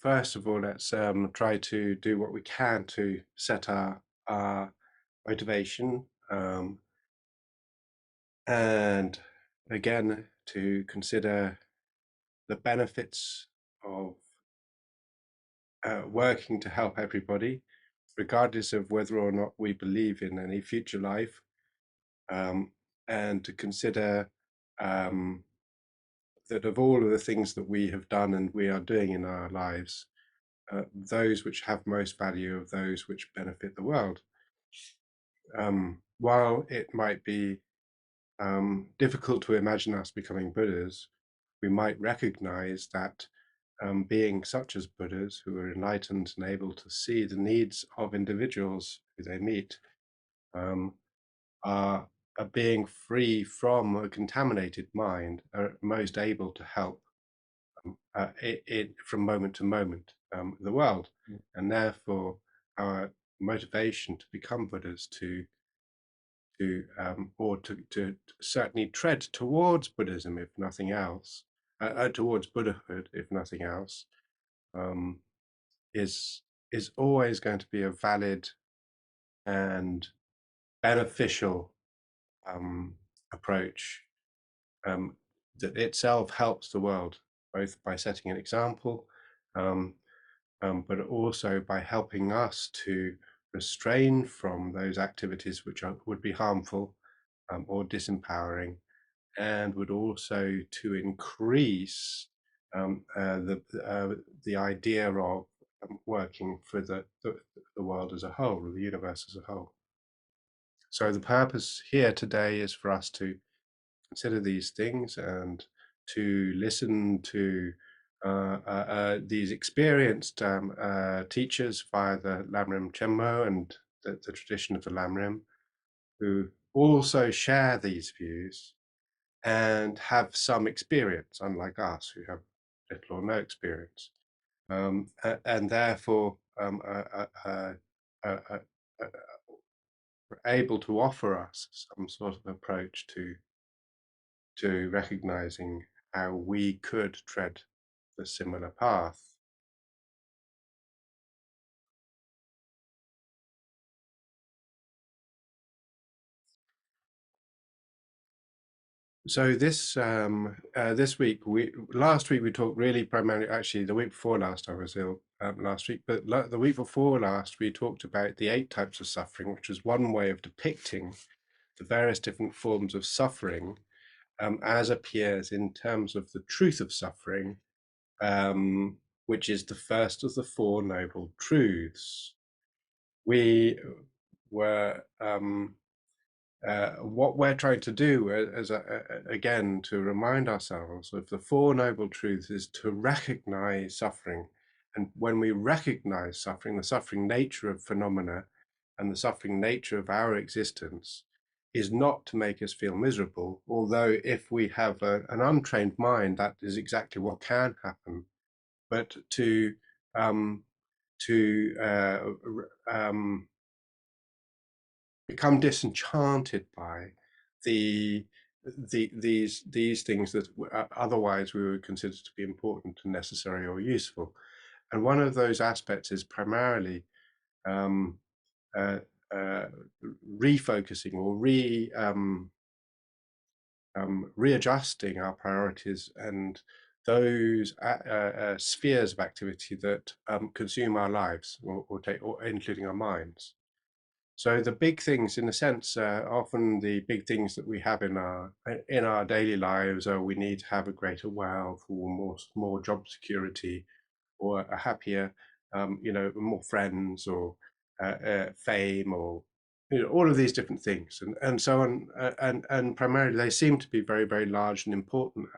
first of all, let's try to do what we can to set our motivation, and again, to consider the benefits of working to help everybody, regardless of whether or not we believe in any future life, and to consider um, that of all of the things that we have done and we are doing in our lives, those which have most value are those which benefit the world. While it might be difficult to imagine us becoming Buddhas, we might recognize that being such as Buddhas, who are enlightened and able to see the needs of individuals who they meet, um, are being free from a contaminated mind, are most able to help from moment to moment the world. And therefore our motivation to become Buddhas, or to certainly tread towards Buddhism, if nothing else, towards Buddhahood, if nothing else, um, is always going to be a valid and beneficial approach, that itself helps the world, both by setting an example, um, but also by helping us to restrain from those activities which would be harmful or disempowering, and would also to increase the idea of working for the world as a whole, or the universe as a whole. So the purpose here today is for us to consider these things and to listen to these experienced teachers via the Lam Rim Chenmo and the tradition of the Lam Rim, who also share these views and have some experience, unlike us, who have little or no experience, and therefore are able to offer us some sort of approach to recognizing how we could tread the similar path. So this week, last week we talked really primarily, actually the week before last I was ill last week, but the week before last we talked about the 8 types of suffering, which was one way of depicting the various different forms of suffering as appears in terms of the truth of suffering, which is the first of the 4 noble truths. We were what we're trying to do again, to remind ourselves of the 4 noble truths, is to recognize suffering. And when we recognize suffering, the suffering nature of phenomena and the suffering nature of our existence, is not to make us feel miserable, although if we have an untrained mind, that is exactly what can happen, but to um, become disenchanted by these things that otherwise we would consider to be important and necessary or useful. And one of those aspects is primarily um, uh, uh, refocusing or readjusting our priorities and those spheres of activity that consume our lives, or including our minds. So the big things, in a sense, often the big things that we have in our daily lives are: we need to have a greater wealth, or more job security, or a happier, more friends, or fame, or all of these different things, and so on, and primarily they seem to be very, very large and important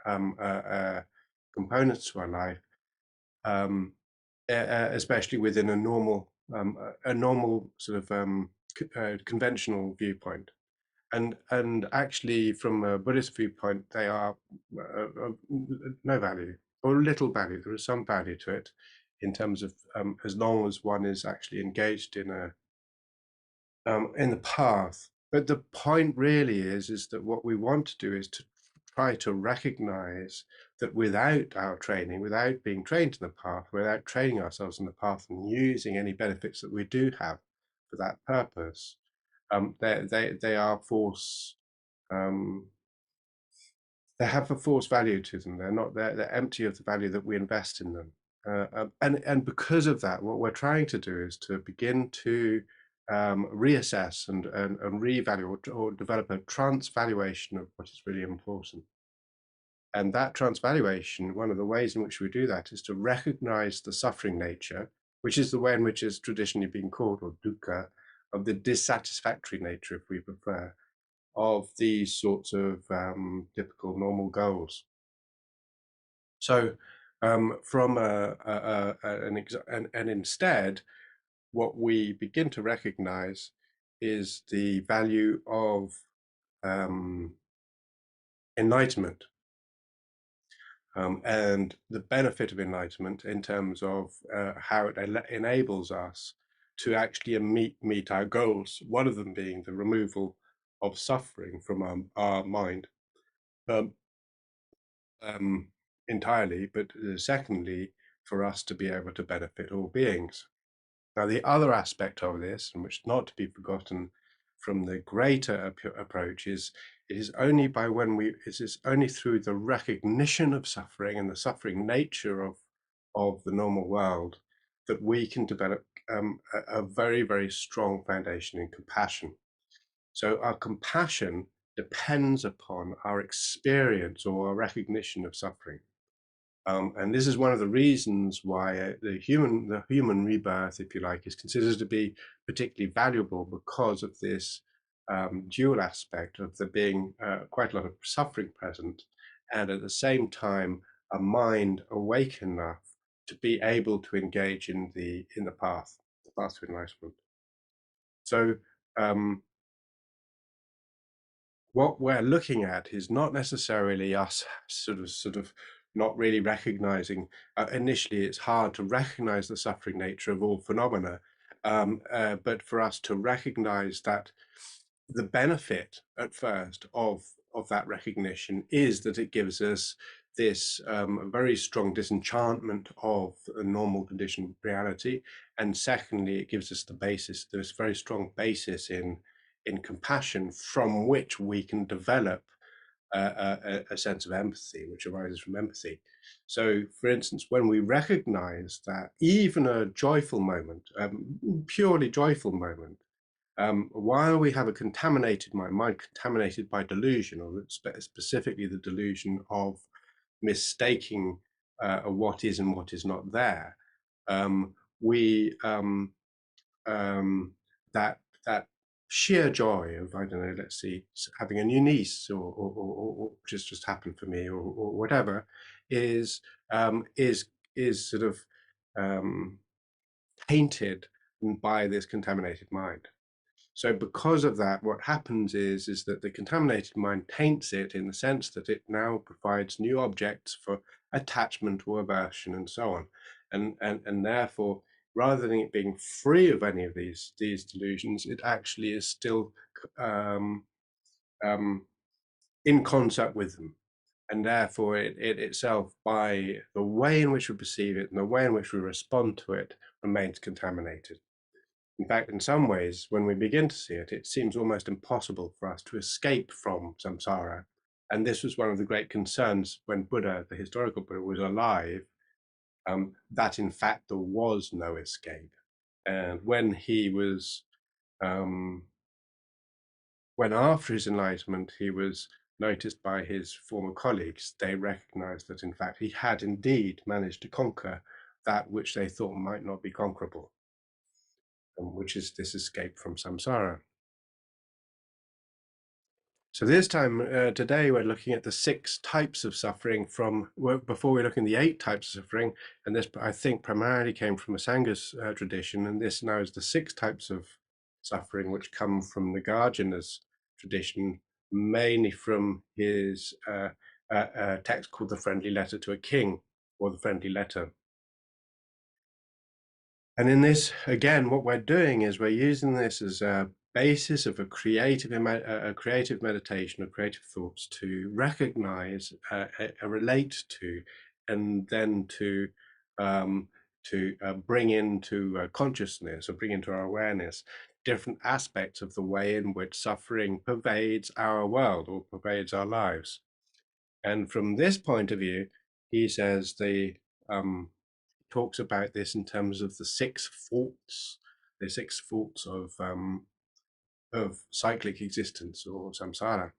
components to our life, especially within a normal sort of conventional viewpoint. And actually, from a Buddhist viewpoint, they are no value, or little value. There is some value to it, in terms of as long as one is actually engaged in the path. But the point really is that what we want to do is to try to recognize that without our training, without being trained in the path, without training ourselves in the path and using any benefits that we do have for that purpose, they are force. They have a force value to them. They're empty of the value that we invest in them. And because of that, what we're trying to do is to begin to reassess and revalue or develop a transvaluation of what is really important. And that transvaluation, one of the ways in which we do that is to recognize the suffering nature, which is the way in which is traditionally been called, or dukkha, of the dissatisfactory nature, if we prefer, of these sorts of typical normal goals. So and instead, what we begin to recognize is the value of enlightenment. And the benefit of enlightenment in terms of how it enables us to actually meet our goals, one of them being the removal of suffering from our mind um, entirely, but secondly, for us to be able to benefit all beings. Now, the other aspect of this, and which is not to be forgotten from the greater approach, is it is only through the recognition of suffering and the suffering nature of the normal world that we can develop a very, very strong foundation in compassion. So our compassion depends upon our experience or our recognition of suffering. And this is one of the reasons why the human rebirth, if you like, is considered to be particularly valuable, because of this dual aspect of there being quite a lot of suffering present, and at the same time a mind awake enough to be able to engage in the path to enlightenment. So what we're looking at is not necessarily us sort of not really recognizing. Initially, it's hard to recognize the suffering nature of all phenomena, but for us to recognize that the benefit at first of that recognition is that it gives us this very strong disenchantment of a normal conditioned reality, and secondly, it gives us the basis, this very strong basis in compassion, from which we can develop a sense of empathy, which arises from empathy. So, for instance, when we recognize that even a joyful moment, purely joyful moment, while we have a contaminated mind contaminated by delusion, or specifically the delusion of mistaking what is and what is not there, we that sheer joy of, I don't know, let's see, having a new niece, or just happened for me, or whatever, is sort of tainted by this contaminated mind. So because of that, what happens is that the contaminated mind taints it in the sense that it now provides new objects for attachment or aversion and so on. And therefore, rather than it being free of any of these delusions, it actually is still in concert with them. And therefore, it itself, by the way in which we perceive it and the way in which we respond to it, remains contaminated. In fact, in some ways, when we begin to see it, it seems almost impossible for us to escape from samsara. And this was one of the great concerns when Buddha, the historical Buddha, was alive, that in fact there was no escape. And when he was, when after his enlightenment, he was noticed by his former colleagues, they recognized that in fact he had indeed managed to conquer that which they thought might not be conquerable, which is this escape from samsara. So this time, today, we're looking at the 6 types of suffering from, well, before we look in the 8 types of suffering, and this, I think, primarily came from a Sangha's tradition, and this now is the 6 types of suffering which come from the Nagarjuna's tradition, mainly from his text called The Friendly Letter to a King, or The Friendly Letter. And in this, again, what we're doing is we're using this as a basis of a creative meditation, of creative thoughts to recognize, relate to, and then um, to bring into consciousness or bring into our awareness different aspects of the way in which suffering pervades our world or pervades our lives. And from this point of view, he says um, talks about this in terms of the six faults of cyclic existence or samsara.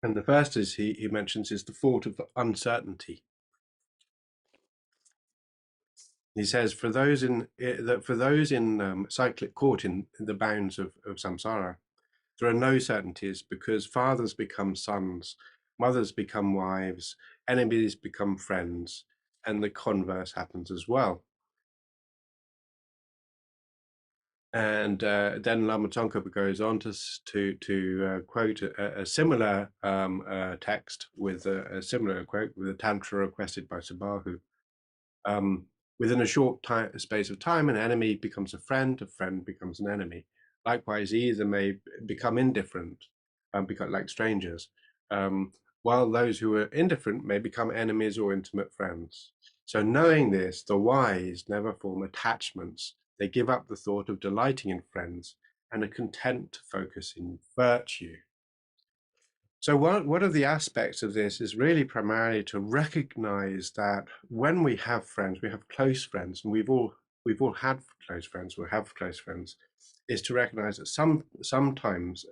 And the first is he mentions is the fault of uncertainty. He says for those in cyclic caught in the bounds of samsara, there are no certainties because fathers become sons, mothers become wives, enemies become friends, and the converse happens as well. And then Lama Tsongkhapa goes on to quote a similar text with a similar quote with a tantra requested by Sabahu. Um, Within a short space of time, an enemy becomes a friend becomes an enemy. Likewise, either may become indifferent, become like strangers, um, while those who are indifferent may become enemies or intimate friends. So knowing this, the wise never form attachments. They give up the thought of delighting in friends and are content to focus in virtue. So one of the aspects of this is really primarily to recognize that when we have friends, we have close friends, and we've all had close friends or have close friends, is to recognize that sometimes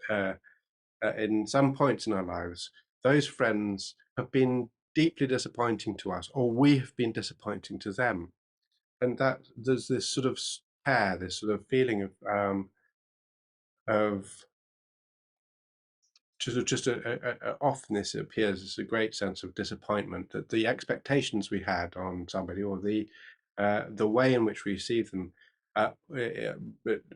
in some points in our lives, those friends have been deeply disappointing to us, or we have been disappointing to them, and that there's this sort of tear, this sort of feeling of often this appears as a great sense of disappointment that the expectations we had on somebody or the way in which we received them it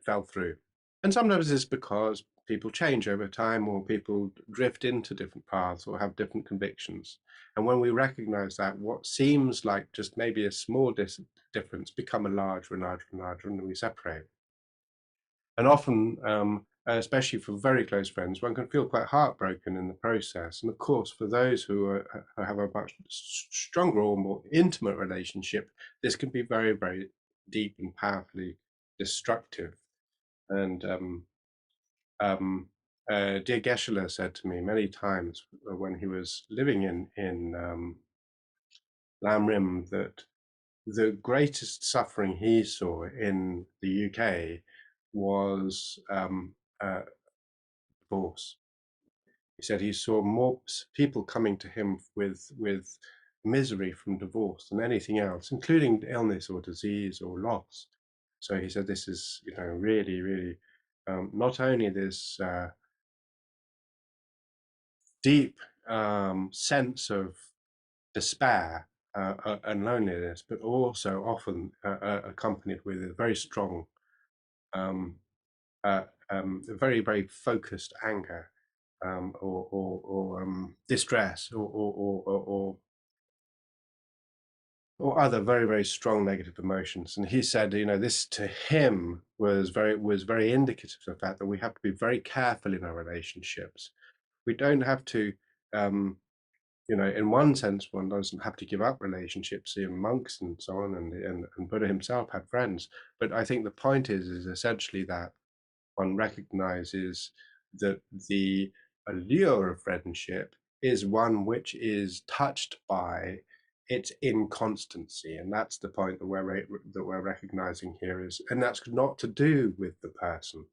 fell through. And sometimes it's because people change over time or people drift into different paths or have different convictions. And when we recognize that, what seems like just maybe a small difference become a larger and larger and larger, and then we separate. And often, especially for very close friends, one can feel quite heartbroken in the process. And of course, for those who have a much stronger or more intimate relationship, this can be very, very deep and powerfully destructive. And dear Geshe said to me many times when he was living in Lam Rim that the greatest suffering he saw in the UK was divorce. He said he saw more people coming to him with misery from divorce than anything else, including illness or disease or loss. So he said this is, really, really not only this deep sense of despair and loneliness, but also often accompanied with a very strong, um, very, very focused anger or distress or other very, very strong negative emotions. And he said, this to him was very indicative of the fact that we have to be very careful in our relationships. We don't have to, in one sense, one doesn't have to give up relationships. In monks and so on, and Buddha himself had friends. But I think the point is essentially that one recognizes that the allure of friendship is one which is touched by its inconstancy, and that's the point that we're recognizing here is, and that's not to do with the person,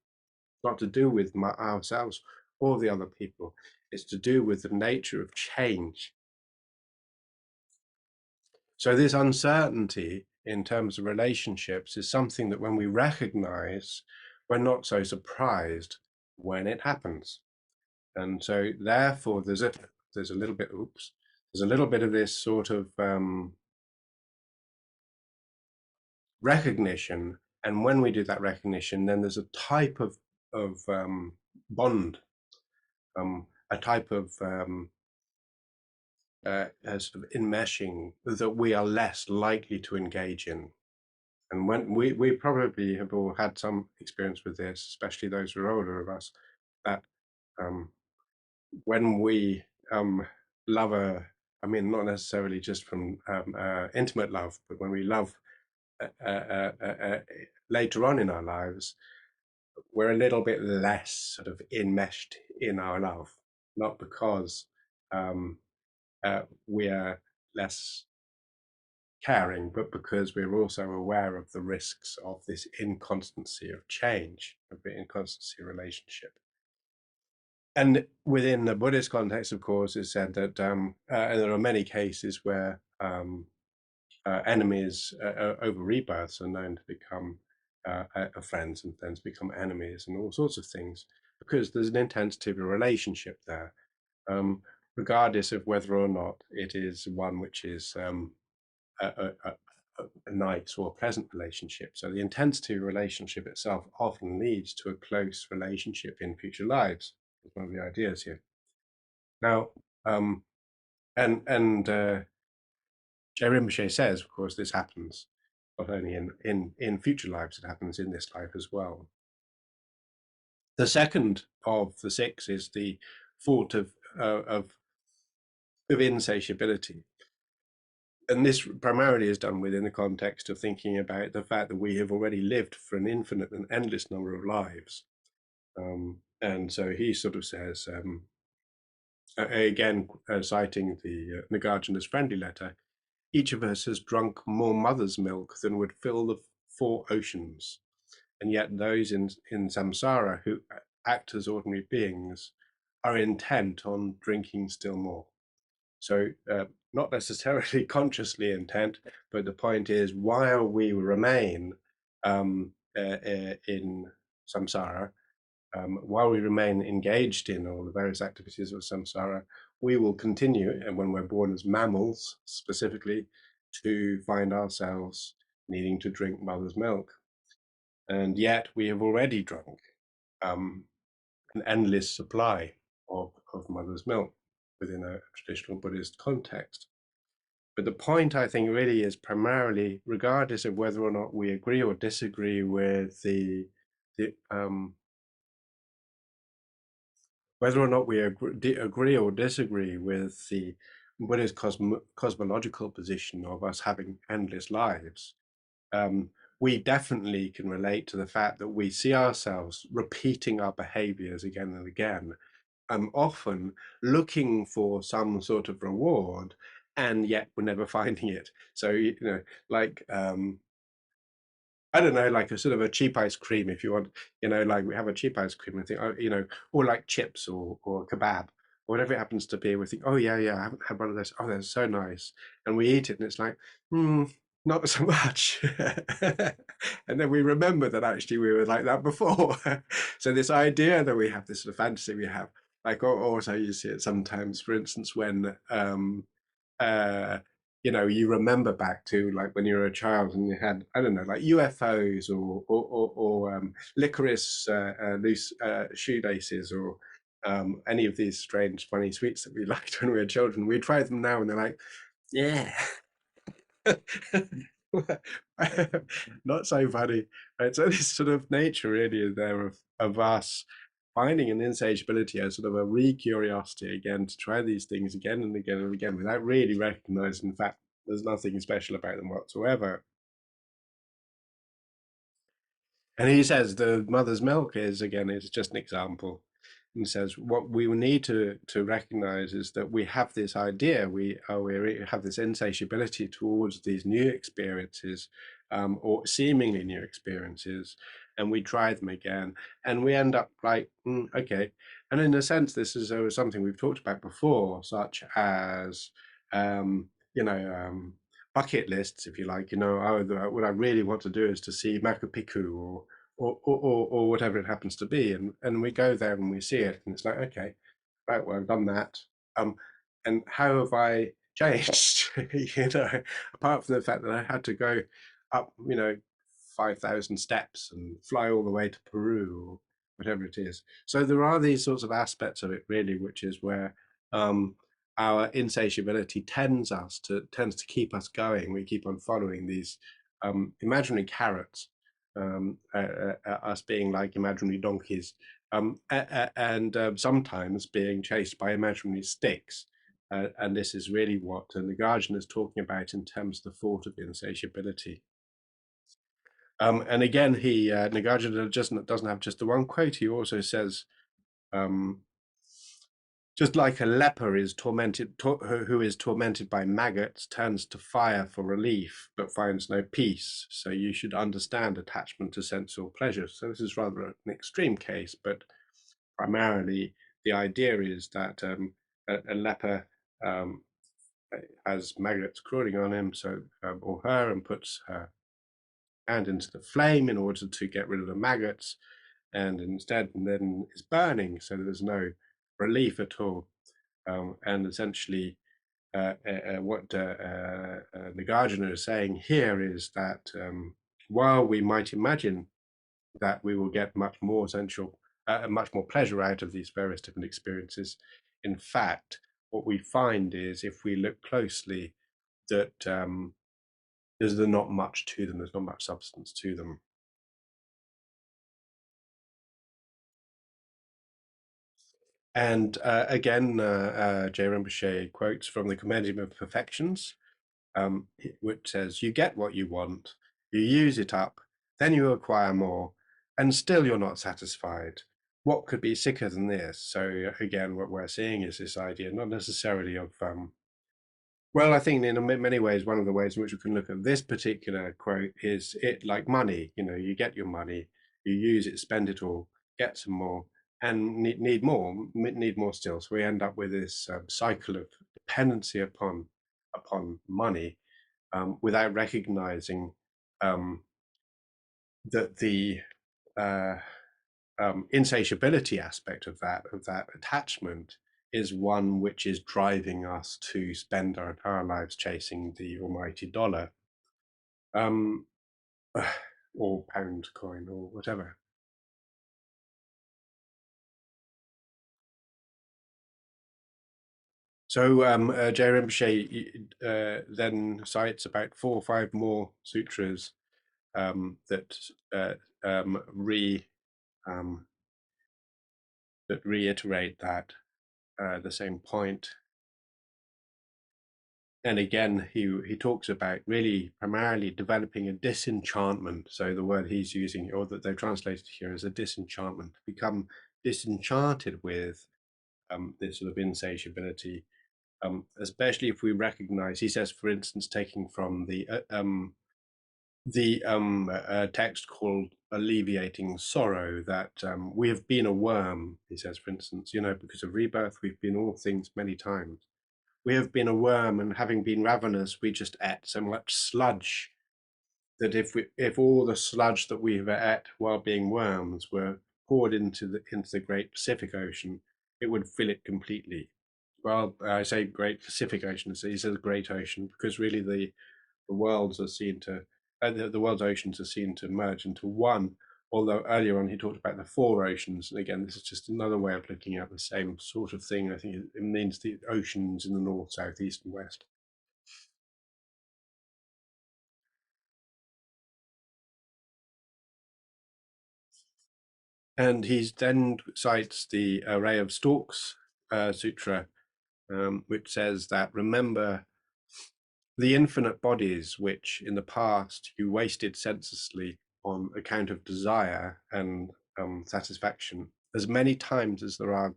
not to do with ourselves or the other people. It's to do with the nature of change. So this uncertainty in terms of relationships is something that when we recognize, we're not so surprised when it happens. And so therefore there's a little bit, there's a little bit of this sort of recognition. And when we do that recognition, then there's a type of bond, a type of sort of enmeshing that we are less likely to engage in. And when we probably have all had some experience with this, especially those who are older of us, that um, when we love I mean, not necessarily just from intimate love, but when we love uh, uh, uh, uh, later on in our lives, we're a little bit less sort of enmeshed in our love, not because um, we're less caring, but because we're also aware of the risks of this inconstancy of change, of the inconstancy of relationship. And within the Buddhist context, of course, it's said that and there are many cases where enemies over rebirths are known to become friends and then to become enemies and all sorts of things because there's an intensity of a relationship there, um, regardless of whether or not it is one which is a, a, a, a nice or pleasant relationship. So the intensity of a relationship itself often leads to a close relationship in future lives. Is one of the ideas here. Now, um, and Je Rinpoche says, of course, this happens not only in future lives, it happens in this life as well. The second of the six is the fault of insatiability. And this primarily is done within the context of thinking about the fact that we have already lived for an infinite and endless number of lives. And so he sort of says, again, citing the Nagarjuna's friendly letter, each of us has drunk more mother's milk than would fill the four oceans. And yet those in samsara who act as ordinary beings are intent on drinking still more. So not necessarily consciously intent, but the point is, while we remain in samsara, while we remain engaged in all the various activities of samsara, we will continue, and when we're born as mammals specifically, to find ourselves needing to drink mother's milk. And yet we have already drunk an endless supply of mother's milk within a traditional Buddhist context. But the point, I think, really is primarily, regardless of whether or not we agree or disagree with the whether or not we agree or disagree with the Buddhist cosmological position of us having endless lives, we definitely can relate to the fact that we see ourselves repeating our behaviors again and again, often looking for some sort of reward, and yet we're never finding it. So, you know, like I don't know, like a sort of a cheap ice cream, if you want, you know, like we have a cheap ice cream and think, oh, you know, or like chips or kebab, or whatever it happens to be. We think, oh yeah, yeah, I haven't had one of those. Oh, they're so nice, and we eat it, and it's like, not so much. And then we remember that actually we were like that before. So this idea that we have, this sort of fantasy we have, like, or also you see it sometimes, for instance, when uh, you know, you remember back to like when you were a child and you had, I don't know, like UFOs or licorice loose shoelaces or any of these strange, funny sweets that we liked when we were children. We try them now and they're like, yeah, not so funny. Right? So this sort of nature really is there of us finding an insatiability as sort of a re-curiosity again to try these things again and again and again without really recognizing the fact there's nothing special about them whatsoever. And he says the mother's milk is, again, it's just an example. And says what we need to recognize is that we have this idea, we have this insatiability towards these new experiences, or seemingly new experiences, and we try them again, and we end up like, okay. And in a sense, this is something we've talked about before, such as, you know, bucket lists, if you like. You know, oh, what I really want to do is to see Machu Picchu or whatever it happens to be, and we go there and we see it, and it's like, okay, right, well, I've done that, um, and how have I changed? You know, apart from the fact that I had to go up, you know, 5,000 steps and fly all the way to Peru or whatever it is. So there are these sorts of aspects of it, really, which is where um, our insatiability tends to keep us going. We keep on following these imaginary carrots, us being like imaginary donkeys, and sometimes being chased by imaginary sticks. And this is really what Nagarjuna is talking about in terms of the thought of insatiability. And again, Nagarjuna doesn't have just the one quote. He also says, um, just like a leper is who is tormented by maggots, turns to fire for relief, but finds no peace. So you should understand attachment to sensual pleasure. So this is rather an extreme case, but primarily the idea is that a leper um, has maggots crawling on him, so or her, and puts her hand into the flame in order to get rid of the maggots, and instead then is burning, so there's no relief at all. And essentially, what Nagarjuna is saying here is that while we might imagine that we will get much more much more pleasure out of these various different experiences, in fact, what we find is if we look closely, that there's not much to them. There's not much substance to them. And again, Je Rinpoche quotes from the Compendium of Perfections, which says, you get what you want, you use it up, then you acquire more, and still you're not satisfied. What could be sicker than this? So again, what we're seeing is this idea, not necessarily of well, I think in many ways, one of the ways in which we can look at this particular quote is it like money. You get your money, you use it, spend it all, get some more, and need more still. So we end up with this cycle of dependency upon money, without recognizing that the uh, insatiability aspect of that attachment is one which is driving us to spend our entire lives chasing the almighty dollar, um, or pound coin or whatever. So Je Rinpoche then cites about 4 or 5 more sutras that uh, um, re um, that reiterate that the same point. And again, he talks about really primarily developing a disenchantment. So the word he's using, or that they've translated here, is a disenchantment. Become disenchanted with this sort of insatiability, especially if we recognize. He says, for instance, taking from the text called "Alleviating Sorrow," that we have been a worm. He says, for instance, because of rebirth, we've been all things many times. We have been a worm, and having been ravenous, we just ate so much sludge that if all the sludge that we have ate while being worms were poured into the great Pacific Ocean, it would fill it completely. Well, I say great Pacific Ocean, so he says great ocean, because really the worlds are seen to the world's oceans are seen to merge into one. Although earlier on he talked about the 4 oceans, and again, this is just another way of looking at the same sort of thing. I think it means the oceans in the north, south, east, and west. And he then cites the Array of Stalks Sutra, which says that remember the infinite bodies which in the past you wasted senselessly on account of desire and satisfaction, as many times as there are,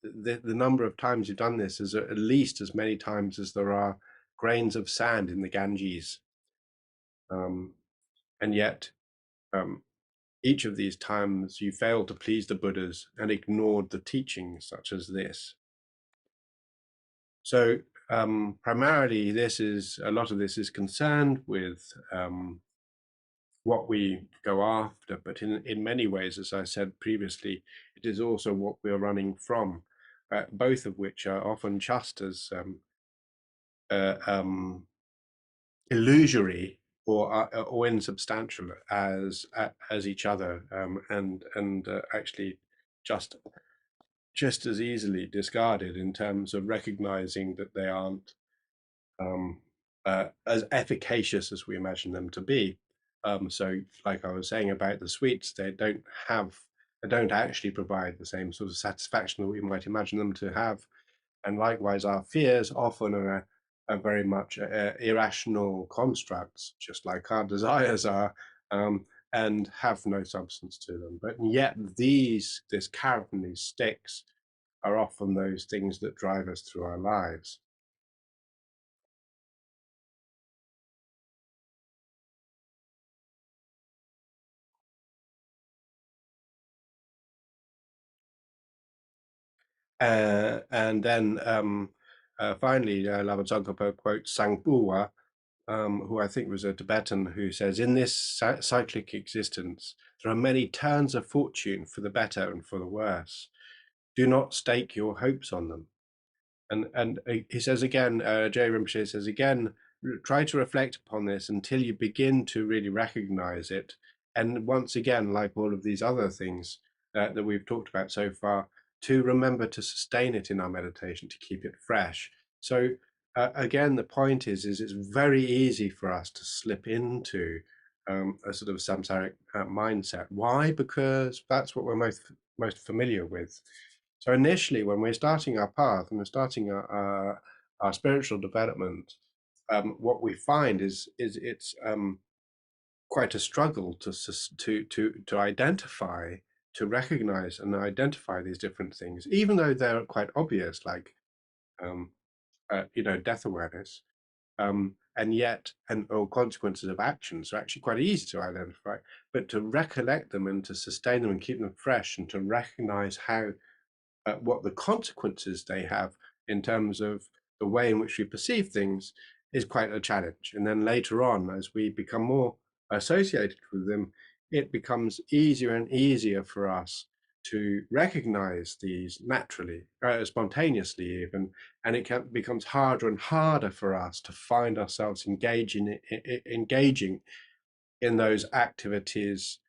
the number of times you've done this is at least as many times as there are grains of sand in the Ganges. And yet, um, each of these times you failed to please the Buddhas and ignored the teachings such as this. So primarily, a lot of this is concerned with what we go after, but in many ways, as I said previously, it is also what we're running from, both of which are often just as uh, um, illusory or insubstantial as each other, and actually just as easily discarded in terms of recognizing that they aren't as efficacious as we imagine them to be. So, like I was saying about the sweets, they don't actually provide the same sort of satisfaction that we might imagine them to have. And likewise, our fears often are very much irrational constructs, just like our desires are, and have no substance to them. But yet, this carrot and these sticks are often those things that drive us through our lives. And then finally, Lama Tsongkhapa quotes Sangpua, who I think was a Tibetan, who says, "In this cyclic existence, there are many turns of fortune for the better and for the worse. Do not stake your hopes on them." And he says again, J. Rinpoche says again, try to reflect upon this until you begin to really recognize it. And once again, like all of these other things that we've talked about so far, to remember to sustain it in our meditation, to keep it fresh. So again, the point is it's very easy for us to slip into a sort of samsaric mindset. Why? Because that's what we're most familiar with. So initially, when we're starting our path and we're starting our spiritual development, what we find is it's quite a struggle to identify, to recognize and identify these different things, even though they're quite obvious, like um, death awareness, and yet or consequences of actions are actually quite easy to identify. But to recollect them and to sustain them and keep them fresh, and to recognize how what the consequences they have in terms of the way in which we perceive things is quite a challenge. And then later on, as we become more associated with them, it becomes easier and easier for us to recognize these naturally, spontaneously even, and becomes harder and harder for us to find ourselves engaging in those activities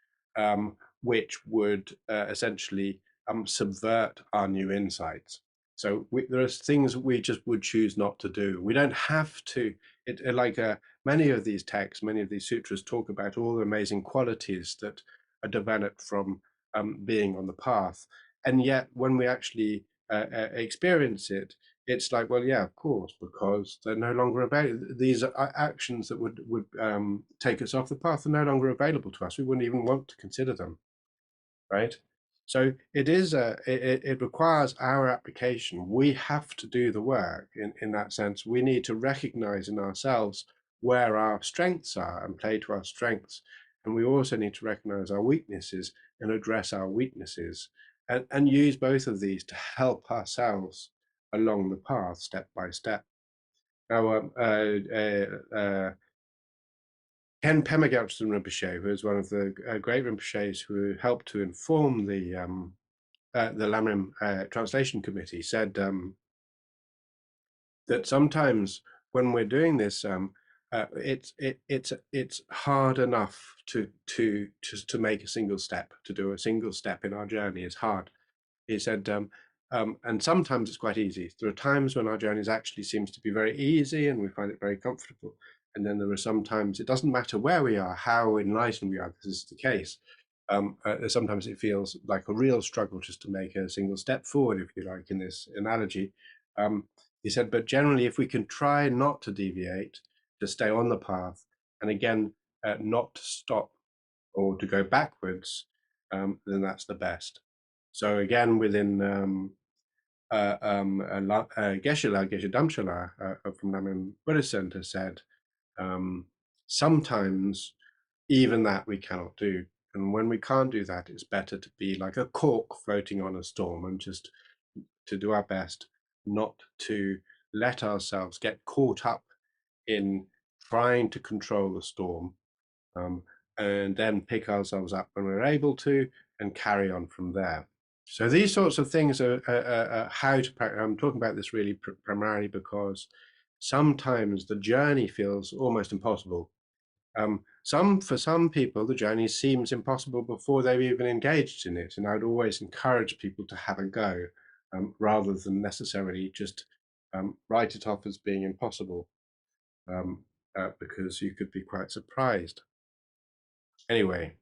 which would essentially subvert our new insights. So there are things we just would choose not to do. We don't have to. Many of these texts, many of these sutras talk about all the amazing qualities that are developed from being on the path, and yet when we actually experience it, it's like, well, yeah, of course, because they're no longer available. These are actions that would take us off the path are no longer available to us. We wouldn't even want to consider them, right? So it requires our application. We have to do the work in that sense. We need to recognize in ourselves where our strengths are and play to our strengths. And we also need to recognize our weaknesses and address our weaknesses, and use both of these to help ourselves along the path step by step. Now, Ken Pema Gyaltsen Rinpoche, who is one of the great Rinpoches who helped to inform the Lamrim translation committee, said that sometimes when we're doing this, it's hard enough to make a single step. To do a single step in our journey is hard. He said, and sometimes it's quite easy. There are times when our journeys actually seems to be very easy and we find it very comfortable. And then there are some times it doesn't matter where we are, how enlightened we are, this is the case. Sometimes it feels like a real struggle just to make a single step forward, if you like, in this analogy. He said, but generally, if we can try not to deviate, to stay on the path, and again, not to stop or to go backwards, then that's the best. So again, within Geshe Damshala from Lamrim Buddhist Center said, sometimes even that we cannot do. And when we can't do that, it's better to be like a cork floating on a storm and just to do our best not to let ourselves get caught up in trying to control the storm, um, and then pick ourselves up when we're able to and carry on from there. So these sorts of things are how to practice. I'm talking about this really primarily because sometimes the journey feels almost impossible. For some people, the journey seems impossible before they've even engaged in it, and I would always encourage people to have a go, rather than necessarily just write it off as being impossible. because you could be quite surprised. Anyway,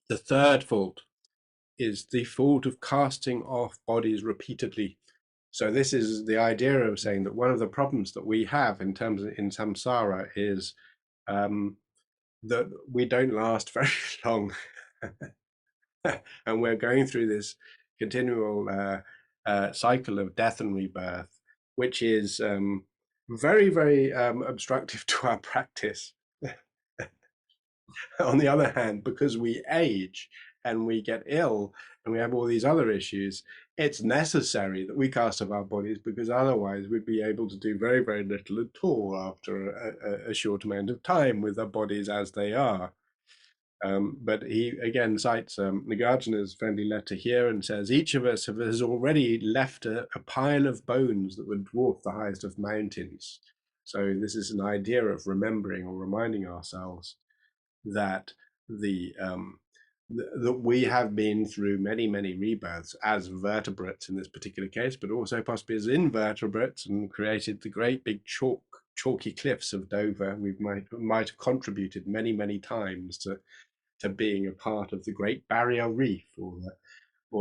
the third fault is the fault of casting off bodies repeatedly. So this is the idea of saying that one of the problems that we have in terms of in samsara is that we don't last very long. And we're going through this continual cycle of death and rebirth, which is very, very obstructive to our practice. On the other hand, because we age and we get ill and we have all these other issues, it's necessary that we cast off our bodies, because otherwise we'd be able to do very, very little at all after a short amount of time with our bodies as they are. But he again cites Nagarjuna's friendly letter here and says, each of us has already left a pile of bones that would dwarf the highest of mountains. So this is an idea of remembering or reminding ourselves that that we have been through many, many rebirths as vertebrates in this particular case, but also possibly as invertebrates, and created the great big chalky cliffs of Dover. We might have contributed many, many times to being a part of the Great Barrier Reef, or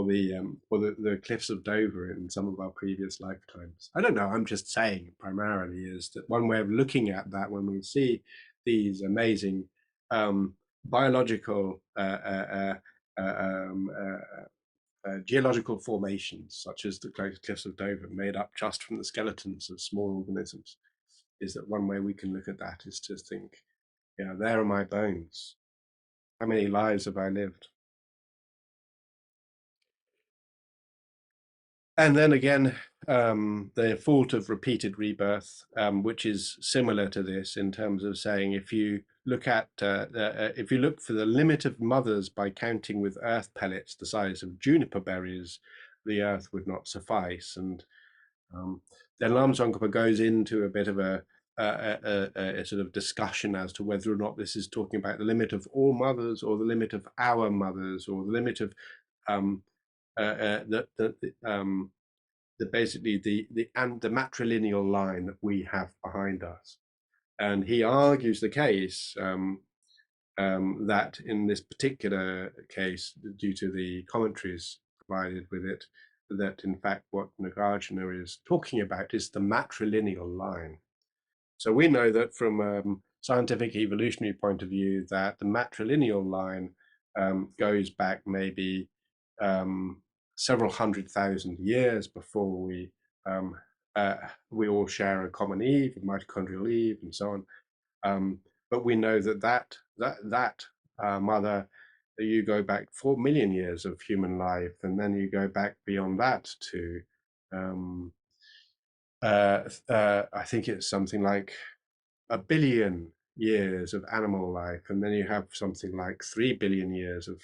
the cliffs of Dover in some of our previous lifetimes. I don't know. I'm just saying, primarily, is that one way of looking at that when we see these amazing biological geological formations, such as the cliffs of Dover, made up just from the skeletons of small organisms, is that one way we can look at that is to think, yeah, there are my bones. How many lives have I lived? And then again, the fault of repeated rebirth, which is similar to this in terms of saying, if you look at if you look for the limit of mothers by counting with earth pellets the size of juniper berries, the earth would not suffice. And then Lam Tsongkhapa goes into a bit of a sort of discussion as to whether or not this is talking about the limit of all mothers, or the limit of our mothers, or the limit of basically the matrilineal line that we have behind us. And he argues the case that in this particular case, due to the commentaries provided with it, that in fact what Nagarjuna is talking about is the matrilineal line. So we know that from a scientific evolutionary point of view, that the matrilineal line goes back maybe several 100,000 years before we all share a common Eve, a mitochondrial Eve, and so on. But we know that mother, you go back 4 million years of human life, and then you go back beyond that to I think it's something like 1 billion years of animal life, and then you have something like 3 billion years of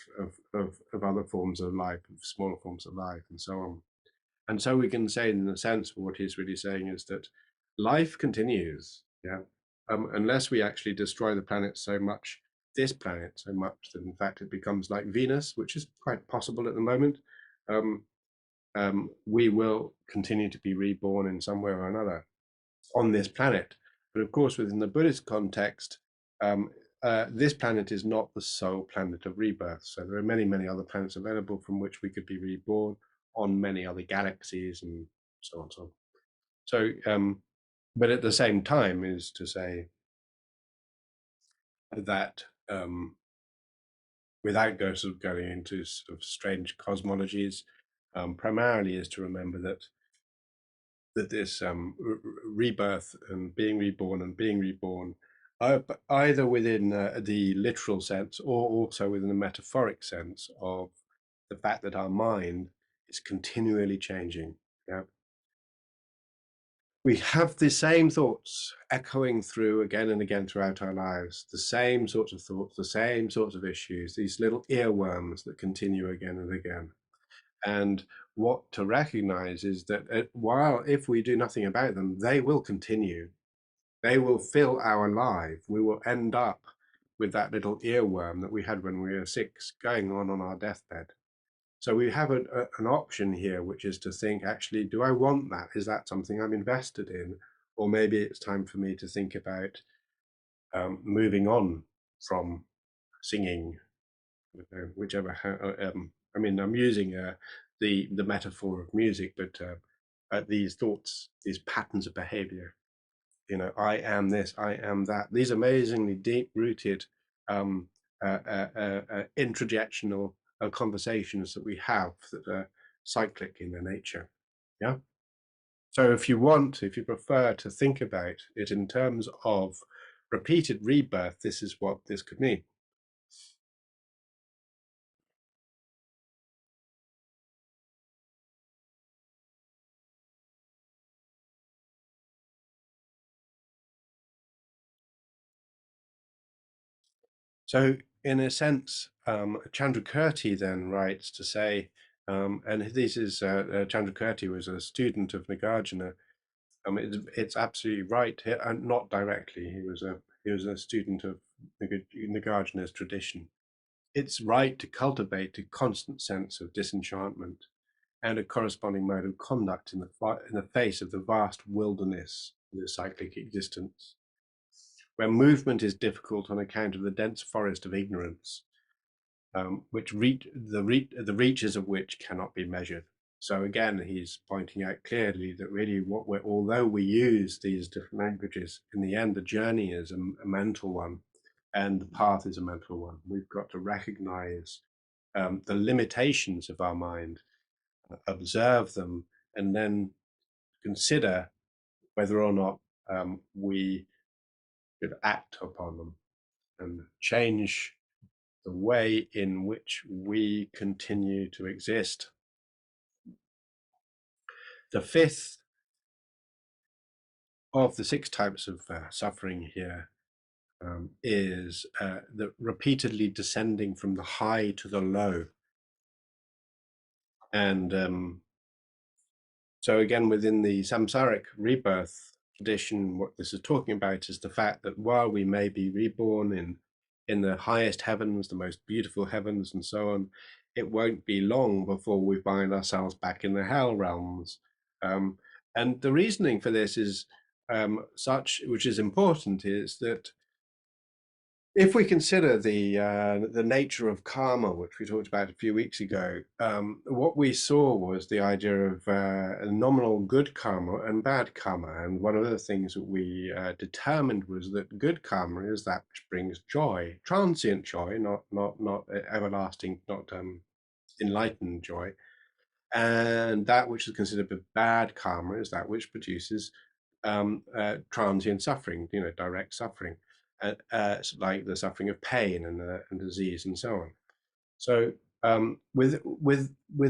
other forms of life, of smaller forms of life, and so on. And so we can say, in a sense, what he's really saying is that life continues, yeah, unless we actually destroy the planet so much, this planet so much, that in fact it becomes like Venus, which is quite possible at the moment. We will continue to be reborn in some way or another on this planet. But of course, within the Buddhist context, this planet is not the sole planet of rebirth. So there are many, many other planets available from which we could be reborn, on many other galaxies, and so on and so on. So, but at the same time, is to say that without sort of going into sort of strange cosmologies, primarily is to remember that this rebirth and being reborn, either within the literal sense, or also within the metaphoric sense of the fact that our mind is continually changing. Yeah, we have the same thoughts echoing through again and again throughout our lives, the same sorts of thoughts, the same sorts of issues, these little earworms that continue again and again. And what to recognize is that while if we do nothing about them, they will continue. They will fill our life. We will end up with that little earworm that we had when we were 6 going on our deathbed. So we have an option here, which is to think, actually, do I want that? Is that something I'm invested in? or maybe it's time for me to think about moving on from singing, whichever. I mean, I'm using the metaphor of music, but these thoughts, these patterns of behavior. I am this, I am that. These amazingly deep-rooted um, introjectional conversations that we have that are cyclic in their nature. Yeah. So if you prefer to think about it in terms of repeated rebirth, this is what this could mean. So in a sense, Chandrakirti then writes to say, and this is Chandrakirti was a student of Nagarjuna. It's absolutely right, and not directly. He was a student of Nagarjuna's tradition. It's right to cultivate a constant sense of disenchantment and a corresponding mode of conduct in the face of the vast wilderness of the cyclic existence, where movement is difficult on account of the dense forest of ignorance, which the reaches of which cannot be measured. So again, he's pointing out clearly that really although we use these different languages, in the end, the journey is a mental one and the path is a mental one. We've got to recognize the limitations of our mind, observe them, and then consider whether or not we should act upon them and change the way in which we continue to exist. The fifth of the six types of suffering here is the repeatedly descending from the high to the low. And so again, within the samsaric rebirth tradition, what this is talking about is the fact that while we may be reborn in the highest heavens, the most beautiful heavens and so on, it won't be long before we find ourselves back in the hell realms. And the reasoning for this is such, which is important, is that if we consider the nature of karma, which we talked about a few weeks ago, what we saw was the idea of nominal good karma and bad karma. And one of the things that we determined was that good karma is that which brings joy, transient joy, not everlasting, not enlightened joy. And that which is considered bad karma is that which produces transient suffering, direct suffering, like the suffering of pain and disease and so on. So with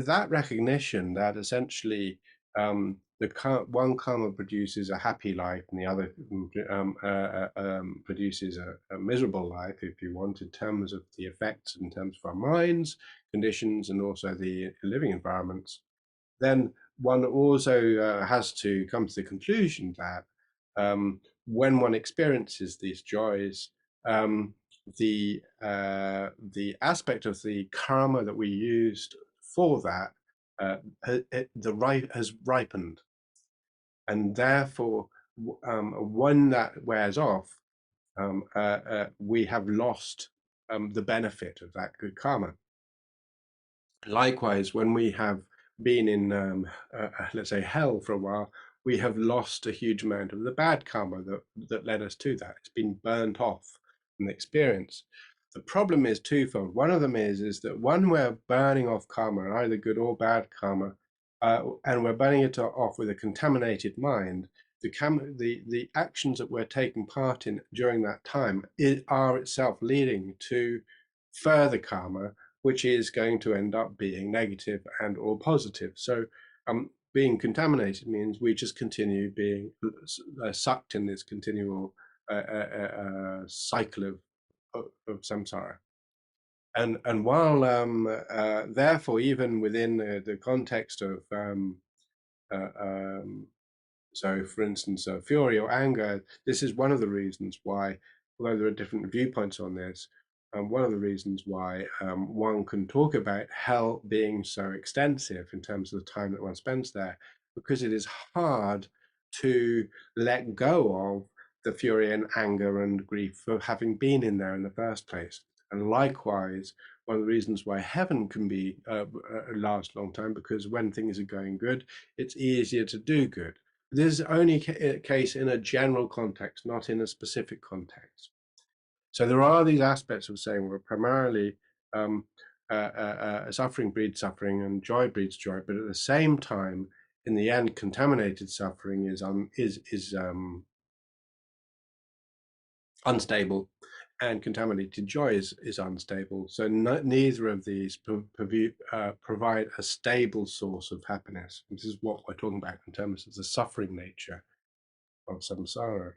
that recognition that essentially one karma produces a happy life and the other produces a miserable life, if you want, in terms of the effects, in terms of our minds, conditions, and also the living environments, then one also has to come to the conclusion that when one experiences these joys, um, the aspect of the karma that we used for that has ripened, and therefore, when that wears off, we have lost the benefit of that good karma. Likewise, when we have been in, let's say, hell for a while, we have lost a huge amount of the bad karma that led us to that. It's been burnt off from the experience. The problem is twofold. One of them is that when we're burning off karma, either good or bad karma, and we're burning it off with a contaminated mind, the actions that we're taking part in during that time are itself leading to further karma, which is going to end up being negative and or positive. So being contaminated means we just continue being sucked in this continual cycle of samsara. And while therefore, even within the context of uh, um, so, for instance, fury or anger, this is one of the reasons why, although there are different viewpoints on this, one of the reasons why one can talk about hell being so extensive in terms of the time that one spends there, because it is hard to let go of the fury and anger and grief for having been in there in the first place. And likewise, one of the reasons why heaven can be last a long time, because when things are going good, it's easier to do good. This is only case in a general context, not in a specific context. So there are these aspects of saying we're primarily um, suffering breeds suffering and joy breeds joy, but at the same time, in the end, contaminated suffering is unstable, and contaminated joy is unstable. So neither of these provide a stable source of happiness. This is what we're talking about in terms of the suffering nature of samsara.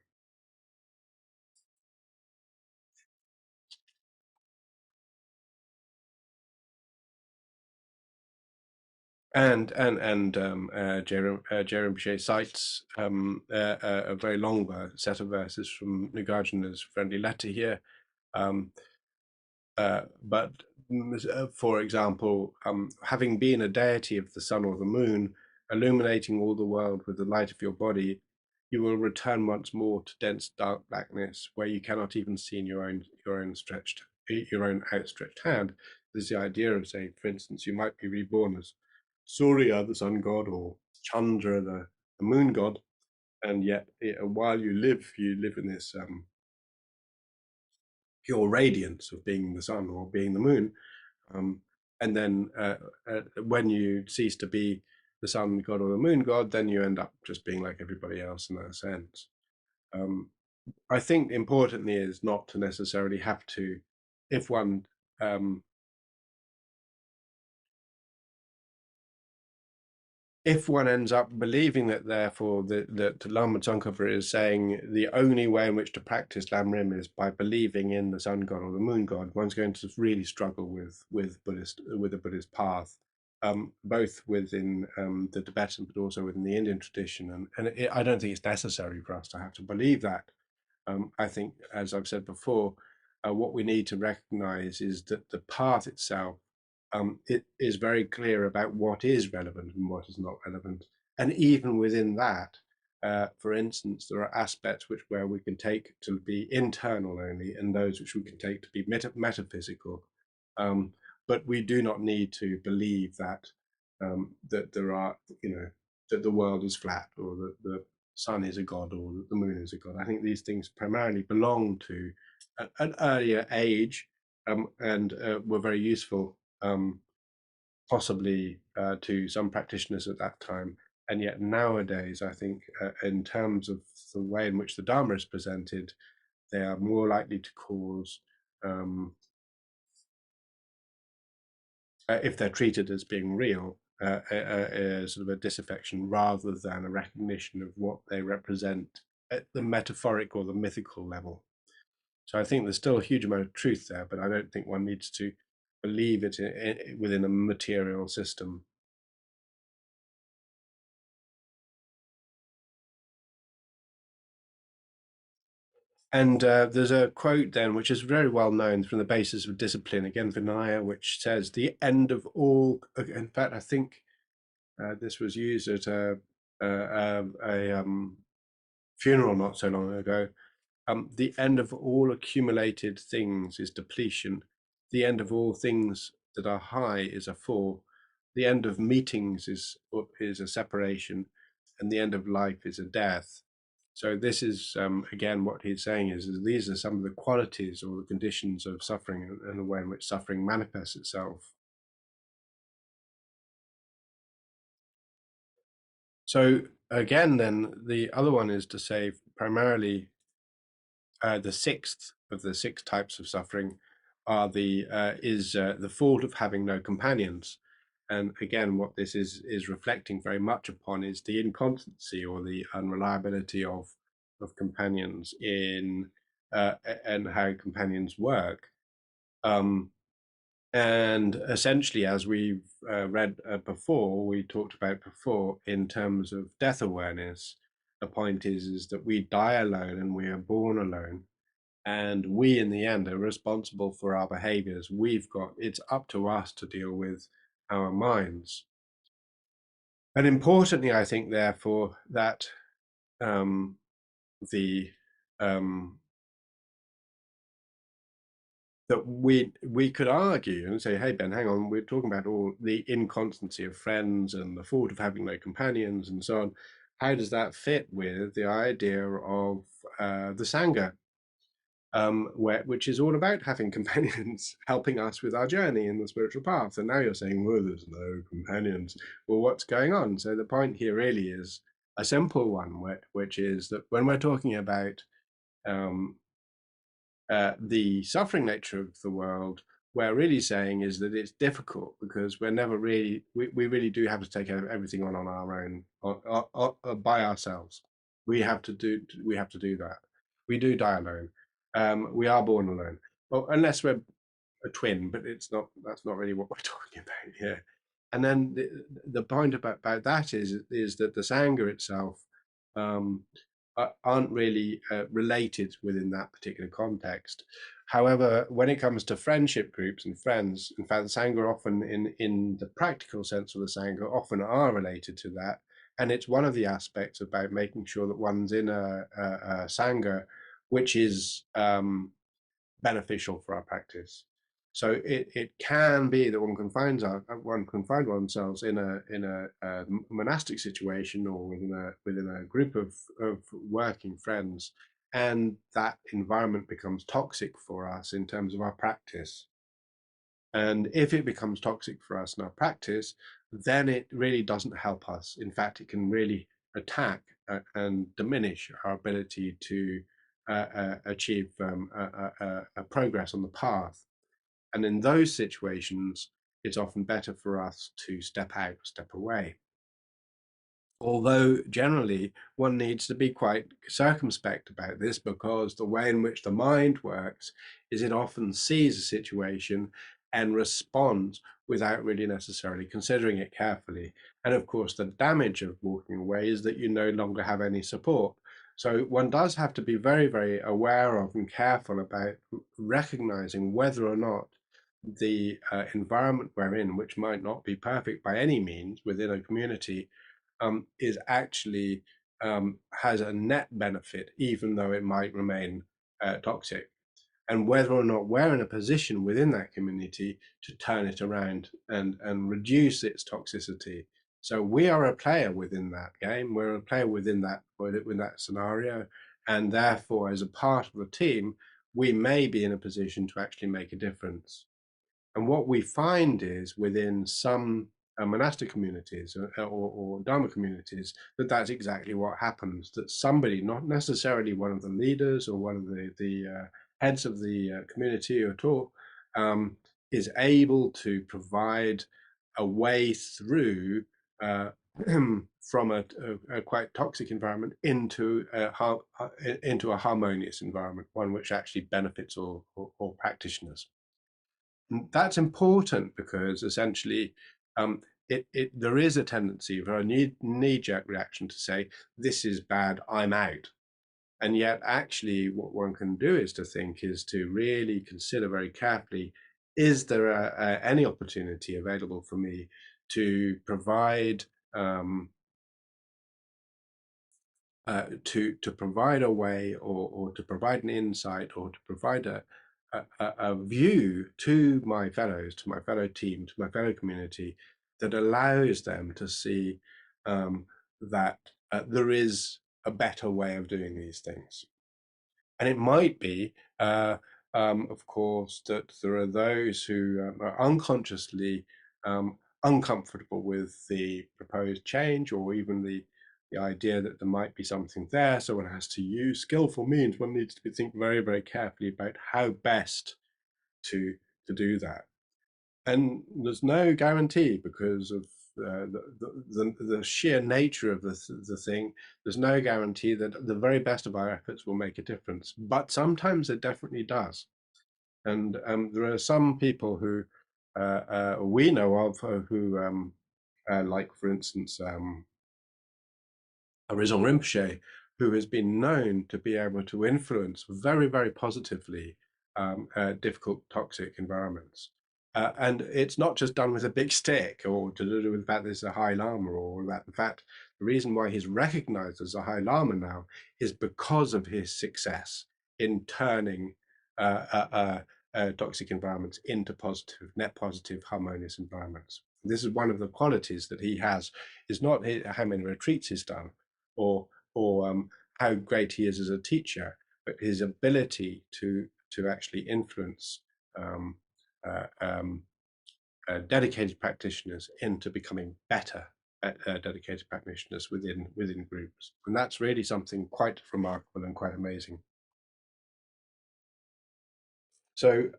Jeremy cites a very long set of verses from Nagarjuna's friendly letter here. Um, but for example, having been a deity of the sun or the moon, illuminating all the world with the light of your body, you will return once more to dense dark blackness, where you cannot even see in your own outstretched hand. There's the idea of saying, for instance, you might be reborn as Surya, the sun god, or Chandra, the moon god, and yet while you live in this pure radiance of being the sun or being the moon. Um, and then when you cease to be the sun god or the moon god, then you end up just being like everybody else in that sense. Um, I think importantly is not to necessarily have to, if one if one ends up believing that, therefore, that Lama Tsongkhapa is saying the only way in which to practice Lamrim is by believing in the sun god or the moon god, one's going to really struggle with the Buddhist path, both within the Tibetan but also within the Indian tradition. And I don't think it's necessary for us to have to believe that. I think, as I've said before, what we need to recognize is that the path itself, it is very clear about what is relevant and what is not relevant. And even within that, for instance, there are aspects where we can take to be internal only, and those which we can take to be metaphysical. Um, but we do not need to believe that that there are, that the world is flat, or that the sun is a god, or that the moon is a god. I think these things primarily belong to an earlier age, and were very useful, possibly to some practitioners at that time. And yet nowadays, I think, in terms of the way in which the Dharma is presented, they are more likely to cause, if they're treated as being real, sort of a disaffection rather than a recognition of what they represent at the metaphoric or the mythical level. So I think there's still a huge amount of truth there, but I don't think one needs to believe it within a material system. And there's a quote then, which is very well known from the Basis of Discipline, again, Vinaya, which says, the end of all, in fact, I think this was used at a funeral not so long ago. The end of all accumulated things is depletion. The end of all things that are high is a fall. The end of meetings is a separation, and the end of life is a death. So this is, again, what he's saying is these are some of the qualities or the conditions of suffering, and the way in which suffering manifests itself. So again, then the other one is to say primarily the sixth of the six types of suffering are the fault of having no companions. And again, what this is reflecting very much upon is the inconstancy or the unreliability of companions in and how companions work. Um, and essentially, as we've read before, we talked about before, in terms of death awareness, the point is that we die alone and we are born alone, and we in the end are responsible for our behaviors. It's up to us to deal with our minds. And importantly, I think, therefore, that um, the that we could argue and say, hey Ben, hang on, we're talking about all the inconstancy of friends and the fault of having no companions and so on. How does that fit with the idea of the Sangha, which is all about having companions helping us with our journey in the spiritual path? And now you're saying, well, there's no companions. Well, what's going on? So the point here really is a simple one, which is that when we're talking about um, the suffering nature of the world, we're really saying is that it's difficult because we're never really, we really do have to take everything on our own, by ourselves. We have to do that. We do die alone. We are born alone. Well, unless we're a twin, but it's not, that's not really what we're talking about here. And then the point about that is that the Sangha itself um, aren't really related within that particular context. However, when it comes to friendship groups and friends, in fact, the Sangha often, in the practical sense of the Sangha, often are related to that. And it's one of the aspects about making sure that one's in a Sangha which is beneficial for our practice. So it can be that one can find oneself in a monastic situation or within a group of working friends, and that environment becomes toxic for us in terms of our practice. And if it becomes toxic for us in our practice, then it really doesn't help us. In fact, it can really attack and diminish our ability to achieve a progress on the path. And in those situations, it's often better for us to step out, step away. Although generally one needs to be quite circumspect about this, because the way in which the mind works is it often sees a situation and responds without really necessarily considering it carefully. And of course, the damage of walking away is that you no longer have any support. So one does have to be very, very aware of and careful about recognizing whether or not the environment we're in, which might not be perfect by any means within a community, is actually has a net benefit, even though it might remain toxic, and whether or not we're in a position within that community to turn it around and reduce its toxicity. So we are a player within that game. We're a player within that scenario, and therefore, as a part of the team, we may be in a position to actually make a difference. And what we find is within some monastic communities or Dharma communities, that that's exactly what happens, that somebody, not necessarily one of the leaders or one of the heads of the community at all, is able to provide a way through from a quite toxic environment into a harmonious environment, one which actually benefits all practitioners. That's important because essentially there is a tendency for a knee-jerk reaction to say, this is bad, I'm out. And yet actually what one can do is to really consider very carefully, is there any opportunity available for me to provide to provide a way, or to provide an insight, or to provide a view to my fellows, to my fellow team, to my fellow community, that allows them to see that there is a better way of doing these things. And it might be, of course, that there are those who are unconsciously uncomfortable with the proposed change, or even the idea that there might be something there. So one has to use skillful means. One needs to think very, very carefully about how best to do that. And there's no guarantee, because of the sheer nature of the thing. There's no guarantee that the very best of our efforts will make a difference, but sometimes it definitely does. And there are some people who we know of who, like for instance, Rizong Rinpoche, who has been known to be able to influence very, very positively difficult, toxic environments. And it's not just done with a big stick or to do with the fact there's a High Lama or that. In fact, the reason why he's recognized as a High Lama now is because of his success in turning toxic environments into positive, net positive, harmonious environments. This is one of the qualities that he has, is not how many retreats he's done or, or how great he is as a teacher, but his ability to actually influence um, uh, um, dedicated practitioners into becoming better dedicated practitioners within groups, and that's really something quite remarkable and quite amazing. So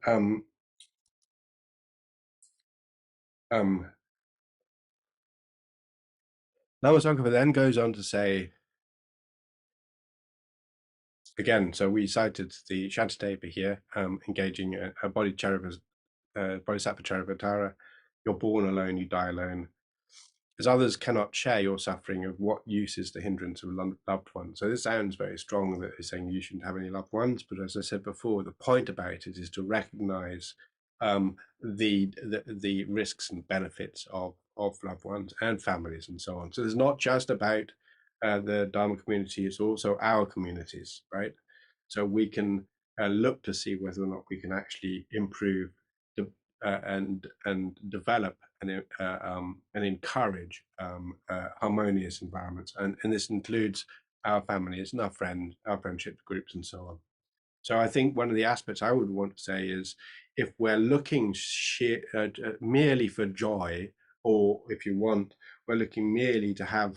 Lama Tsongkhapa then goes on to say again. So we cited the Shantideva here, engaging a bodhisattva Charivatara. You're born alone, you die alone. As others cannot share your suffering, of what use is the hindrance of loved ones? So this sounds very strong, that he's saying you shouldn't have any loved ones, but as I said before, the point about it is to recognize the risks and benefits of loved ones and families and so on. So it's not just about the Dharma community, it's also our communities, right? So we can look to see whether or not we can actually improve the, and develop and encourage harmonious environments, and this includes our families and our friendship groups, and so on. So I think one of the aspects I would want to say is, if we're looking merely for joy, or if you want, we're looking merely to have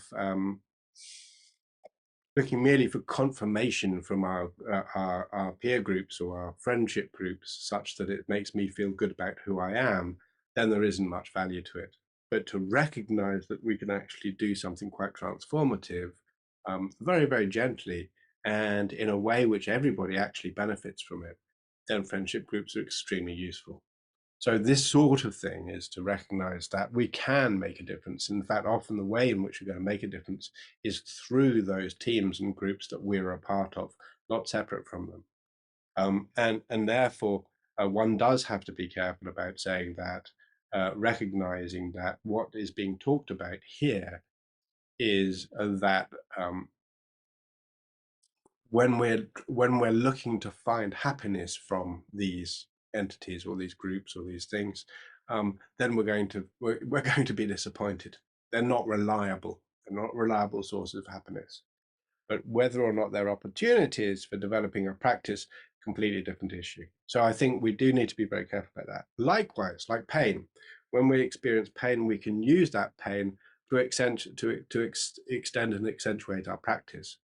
looking merely for confirmation from our peer groups or our friendship groups, such that it makes me feel good about who I am, then there isn't much value to it. But to recognize that we can actually do something quite transformative, very, very gently, and in a way which everybody actually benefits from it, then friendship groups are extremely useful. So this sort of thing is to recognize that we can make a difference. In fact, often the way in which we're going to make a difference is through those teams and groups that we're a part of, not separate from them. And therefore, one does have to be careful about saying that, recognizing that what is being talked about here is that when we're looking to find happiness from these entities or these groups or these things, then we're going to be disappointed. They're not reliable. They're not reliable sources of happiness. But whether or not they're opportunities for developing a practice, completely different issue. So I think we do need to be very careful about that. Likewise, like pain, when we experience pain, we can use that pain to extend and accentuate our practice.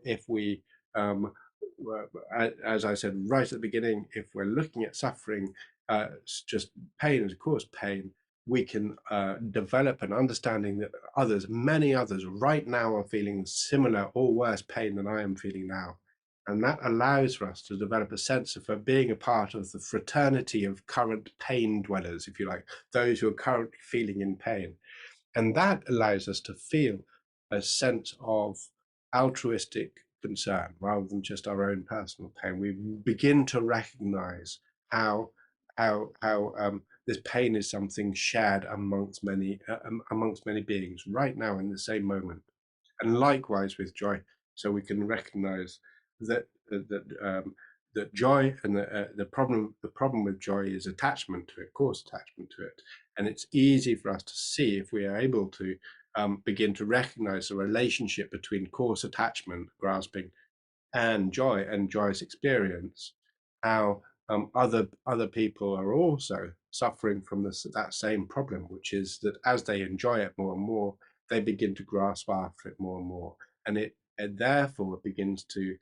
If we, as I said right at the beginning, if we're looking at suffering, just pain as cause pain, we can develop an understanding that others, many others right now are feeling similar or worse pain than I am feeling now. And that allows for us to develop a sense of being a part of the fraternity of current pain dwellers, if you like, those who are currently feeling in pain. And that allows us to feel a sense of altruistic concern rather than just our own personal pain. We begin to recognize how this pain is something shared amongst many beings right now in the same moment, and likewise with joy. So we can recognize that that joy and the problem with joy is attachment to it, coarse attachment to it, and it's easy for us to see, if we are able to begin to recognize the relationship between coarse attachment, grasping, and joyous experience, how other people are also suffering from that same problem, which is that as they enjoy it more and more, they begin to grasp after it more and more, and it therefore begins to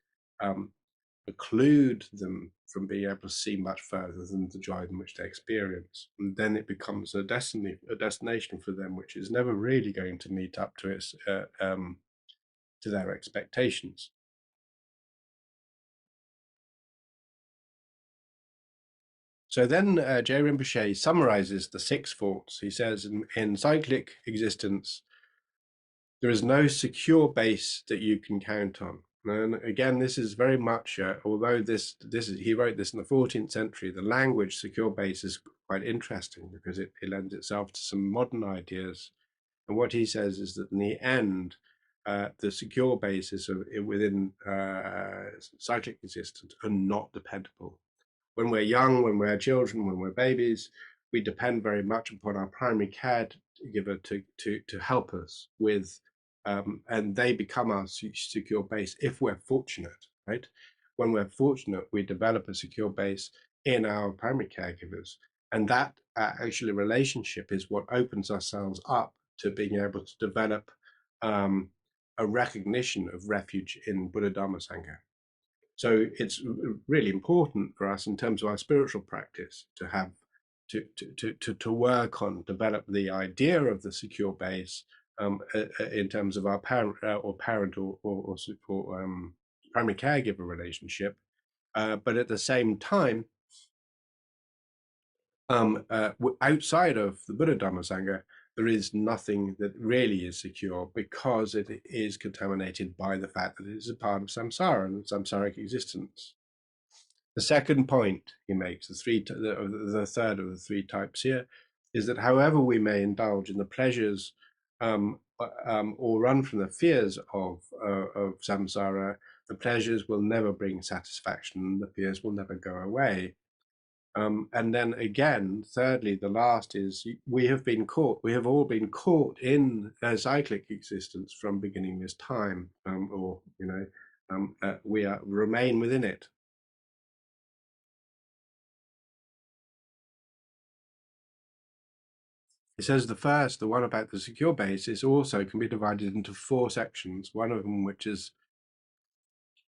preclude them from being able to see much further than the joy in which they experience. And then it becomes a destination for them which is never really going to meet up to its to their expectations. So then Je Rinpoche summarizes the six faults. He says, in cyclic existence, there is no secure base that you can count on. And again, this is very much, although he wrote this in the 14th century, the language secure base is quite interesting because it lends itself to some modern ideas. And what he says is that in the end, the secure bases within cyclic existence are not dependable. When we're young, when we're children, when we're babies, we depend very much upon our primary caregiver to help us with, and they become our secure base if we're fortunate, right? When we're fortunate, we develop a secure base in our primary caregivers, and that actually relationship is what opens ourselves up to being able to develop a recognition of refuge in Buddha Dharma Sangha. So it's really important for us in terms of our spiritual practice to have to work on, develop the idea of the secure base in terms of our parent or primary caregiver relationship, but at the same time, outside of the Buddha Dhamma Sangha, there is nothing that really is secure because it is contaminated by the fact that it is a part of samsara and samsaric existence. The second point he makes, the third of the three types here, is that however we may indulge in the pleasures or run from the fears of samsara, the pleasures will never bring satisfaction, the fears will never go away. And then again, thirdly, the last is we have all been caught in a cyclic existence from beginningless time, we remain within it. It says the one about the secure base, is also can be divided into 4 sections. One of them, which is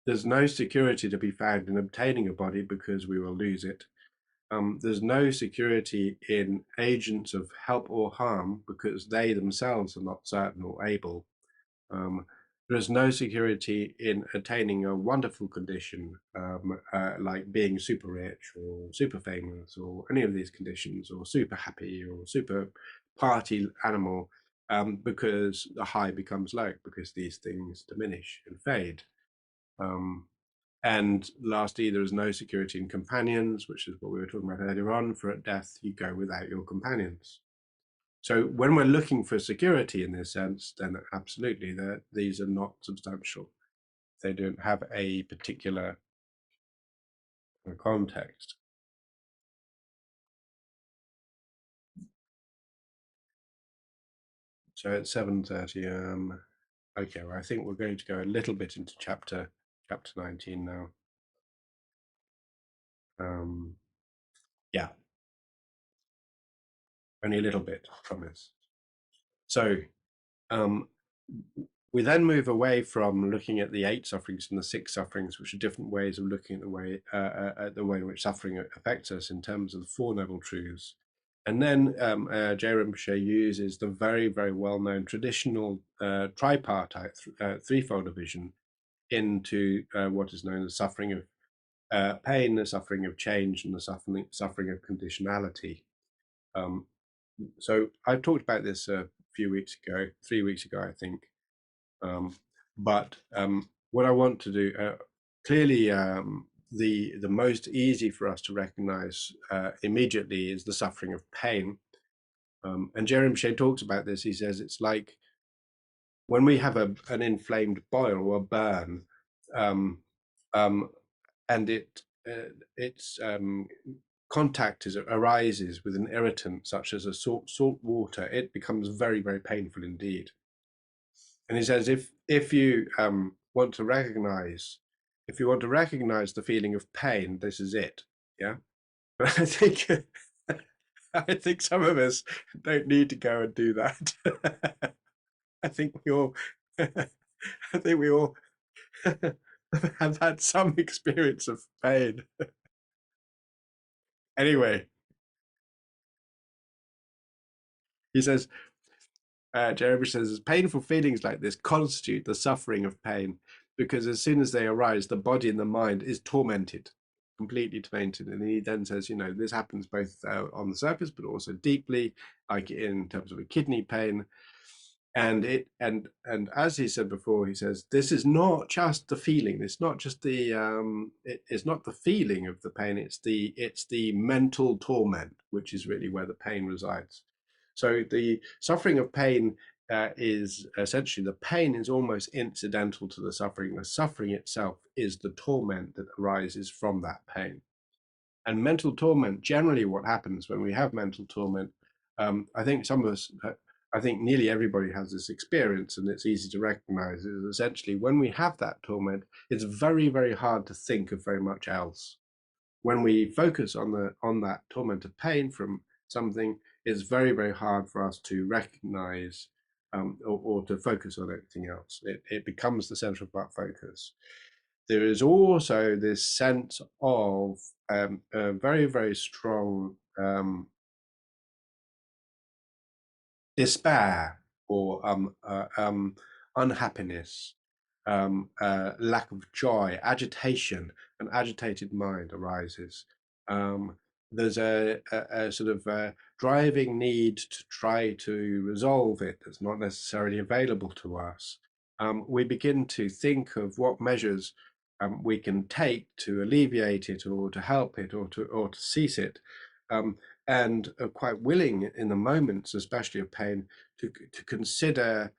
there's no security to be found in obtaining a body because we will lose it. There's no security in agents of help or harm because they themselves are not certain or able. There's no security in attaining a wonderful condition, like being super rich or super famous or any of these conditions, or super happy or super party animal, because the high becomes low, because these things diminish and fade. And lastly, there is no security in companions, which is what we were talking about earlier on. For at death, you go without your companions. So when we're looking for security in this sense, then absolutely, these are not substantial. They don't have a particular context. So it's 7:30. Okay, well, I think we're going to go a little bit into chapter 19 now. Yeah, only a little bit, I promise. So we then move away from looking at the 8 sufferings and the 6 sufferings, which are different ways of looking at the way in which suffering affects us in terms of the 4 noble truths. And then Je Rinpoche uses the very, very well-known traditional tripartite threefold division into what is known as suffering of pain, the suffering of change, and the suffering of conditionality. So I talked about this a few weeks ago, 3 weeks ago, I think. But what I want to do, clearly the most easy for us to recognize immediately is the suffering of pain. And Je Rinpoche talks about this. He says it's like when we have an inflamed boil or burn, and its contact arises with an irritant such as a salt water, it becomes very, very painful indeed. And he says if you want to recognize the feeling of pain, this is it. Yeah. But I think some of us don't need to go and do that. I think we all have had some experience of pain. Anyway, he says, Jeremy says, painful feelings like this constitute the suffering of pain, because as soon as they arise, the body and the mind is tormented, completely tormented. And he then says, this happens both on the surface, but also deeply, like in terms of a kidney pain. And as he said before, he says this is not just the feeling. It's not just it's not the feeling of the pain. It's the mental torment, which is really where the pain resides. So the suffering of pain is essentially, the pain is almost incidental to the suffering. The suffering itself is the torment that arises from that pain. And mental torment, generally what happens when we have mental torment, I think some of us, I think nearly everybody has this experience, and it's easy to recognize, is essentially when we have that torment, it's very, very hard to think of very much else. When we focus on that torment of pain from something, it's very, very hard for us to recognize or to focus on anything else. It becomes the center of our focus. There is also this sense of a very, very strong despair or unhappiness, lack of joy, agitation. An agitated mind arises. Um, there's a sort of driving need to try to resolve it that's not necessarily available to us. We begin to think of what measures we can take to alleviate it or to help it or to cease it. Um, and are quite willing in the moments, especially of pain, to consider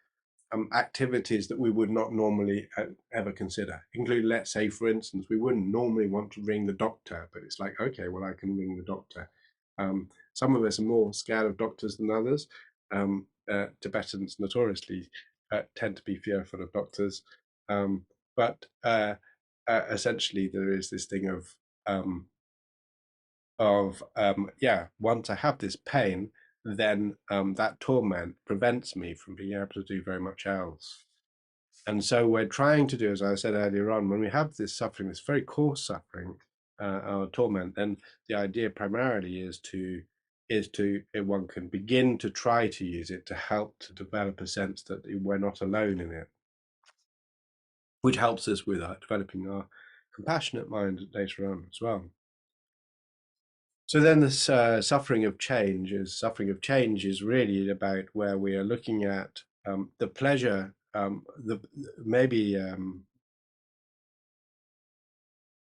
activities that we would not normally ever consider, include, let's say, for instance, we wouldn't normally want to ring the doctor, but it's like, okay, well, I can ring the doctor. Some of us are more scared of doctors than others. Tibetans notoriously tend to be fearful of doctors, but essentially there is this thing of yeah, once I have this pain, then that torment prevents me from being able to do very much else. And so we're trying to do, as I said earlier on, when we have this suffering, this very coarse suffering or torment, then the idea primarily is to one can begin to try to use it to help to develop a sense that we're not alone in it, which helps us with developing our compassionate mind later on as well. So then this suffering of change is really about where we are looking at the pleasure, the maybe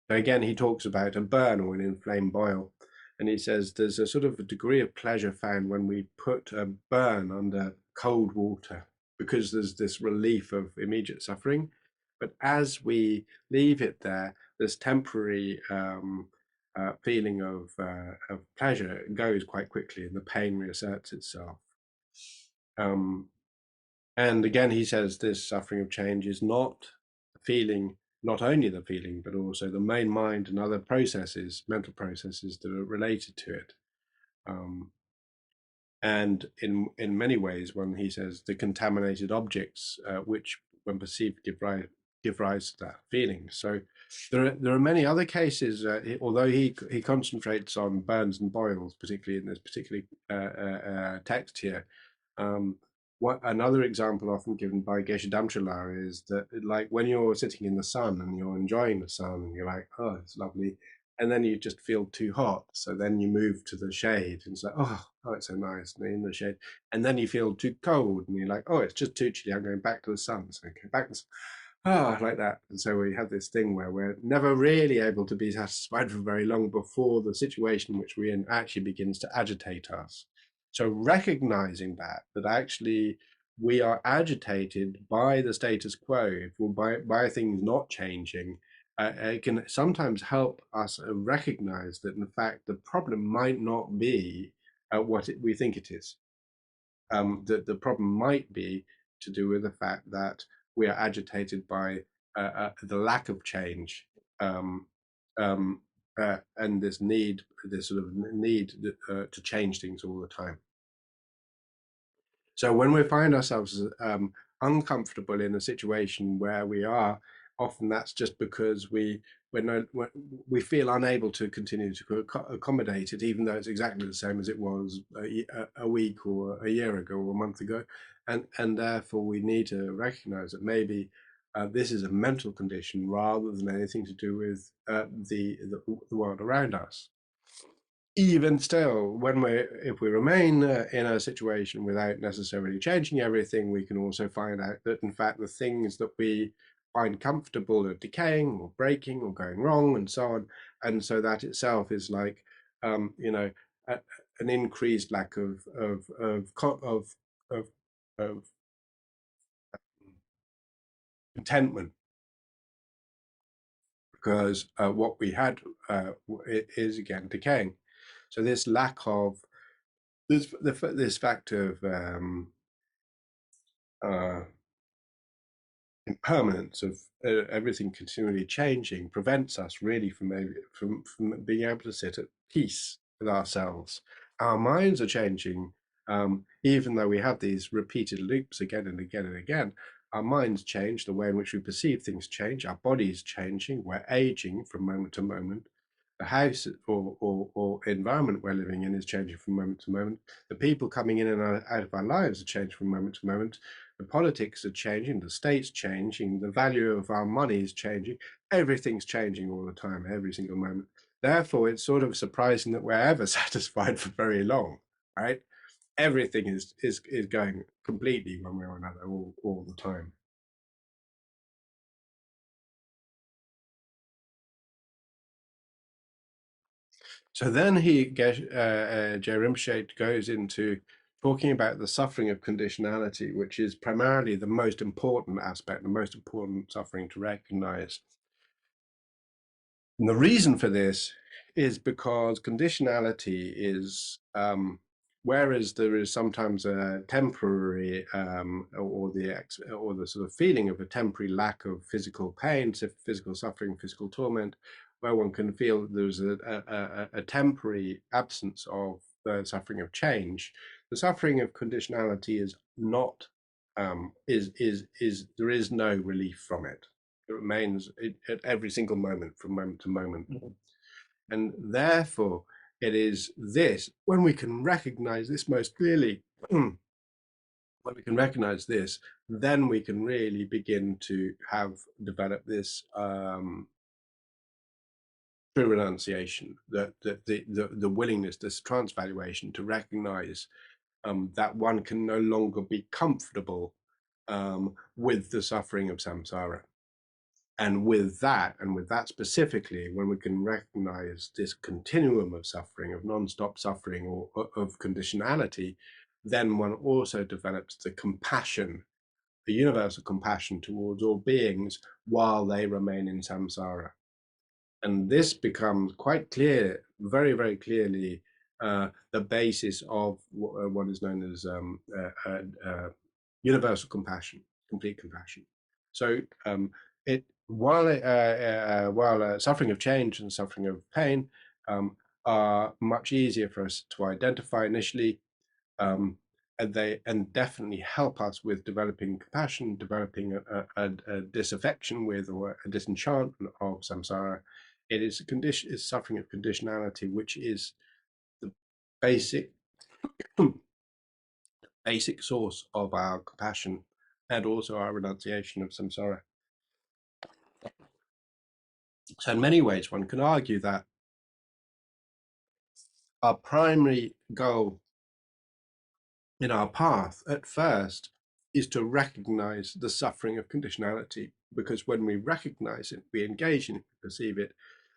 again he talks about a burn or an inflamed boil, and he says there's a sort of a degree of pleasure found when we put a burn under cold water because there's this relief of immediate suffering, but as we leave it there, this temporary feeling of pleasure goes quite quickly and the pain reasserts itself. Um, and again, he says this suffering of change is not feeling, not only the feeling, but also the main mind and other processes, mental processes that are related to it. Um, and in many ways, when he says the contaminated objects, which when perceived give rise to that feeling. So there are many other cases. Although he concentrates on burns and boils, particularly in this particular text here. What another example often given by Geshe Damchola is that, like, when you're sitting in the sun and you're enjoying the sun and you're like, oh, it's lovely, and then you just feel too hot, so then you move to the shade and it's like, oh, it's so nice in the shade, and then you feel too cold and you're like, oh, it's just too chilly, I'm going back to the sun, so I go back to the sun. Like that. And so we have this thing where we're never really able to be satisfied for very long before the situation which we're in actually begins to agitate us. So recognizing that actually we are agitated by the status quo, or by things not changing, it can sometimes help us recognize that in fact the problem might not be what we think it is. The problem might be to do with the fact that we are agitated by the lack of change, um, and this sort of need to change things all the time. So when we find ourselves uncomfortable in a situation where we are, often that's just because we feel unable to continue to accommodate it, even though it's exactly the same as it was a week or a year ago or a month ago, and therefore we need to recognize that maybe this is a mental condition rather than anything to do with the world around us. even still, if we remain in a situation without necessarily changing everything, we can also find out that in fact the things that we find comfortable are decaying or breaking or going wrong and so on, and so that itself is like you know a, an increased lack of contentment, because what we had is again decaying. So this lack of this fact of uh, impermanence of everything continually changing prevents us really from being able to sit at peace with ourselves. Our minds are changing, even though we have these repeated loops again and again and again. Our minds change, the way in which we perceive things change, our body's changing, we're aging from moment to moment. The house or environment we're living in is changing from moment to moment. The people coming in and out of our lives are changing from moment to moment. The politics are changing, the state's changing, the value of our money is changing. Everything's changing all the time, every single moment. Therefore, it's sort of surprising that we're ever satisfied for very long, right? Everything is going completely one way or another all the time. So then Je Rinpoche goes into talking about the suffering of conditionality, which is primarily the most important aspect, the most important suffering to recognize. And the reason for this is because conditionality is, whereas there is sometimes a temporary or the sort of feeling of a temporary lack of physical pain, physical suffering, physical torment, where one can feel there's a temporary absence of the suffering of change. The suffering of conditionality is not there is no relief from it. It remains at every single moment, from moment to moment. And therefore, it is this, when we can recognize this most clearly, when we can recognize this, then we can really begin to have developed this true renunciation, the willingness, this transvaluation to recognize that one can no longer be comfortable with the suffering of samsara. And with that specifically, when we can recognize this continuum of suffering, of non-stop suffering, or of conditionality, then one also develops the compassion, the universal compassion towards all beings while they remain in samsara. And this becomes quite clear, very, very clearly, the basis of what is known as universal compassion, complete compassion. So it while suffering of change and suffering of pain are much easier for us to identify initially, and they definitely help us with developing compassion, developing a disaffection with or a disenchantment of samsara. It is suffering of conditionality, which is the basic basic source of our compassion and also our renunciation of samsara. So in many ways, one can argue that our primary goal in our path at first is to recognize the suffering of conditionality, because when we recognize it, we engage in it, perceive it,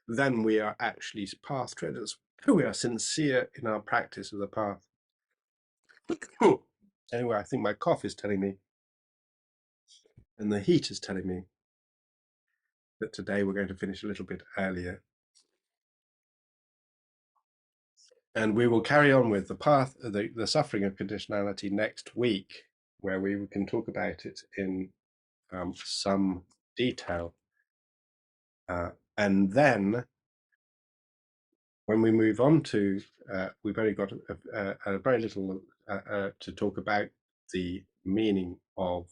then we are actually path treaders. We are sincere in our practice of the path. Anyway, I think my cough is telling me, and the heat is telling me, that today we're going to finish a little bit earlier. And we will carry on with the path, the suffering of conditionality next week, where we can talk about it in some detail. And then when we move on to, we've only got a very little to talk about the meaning of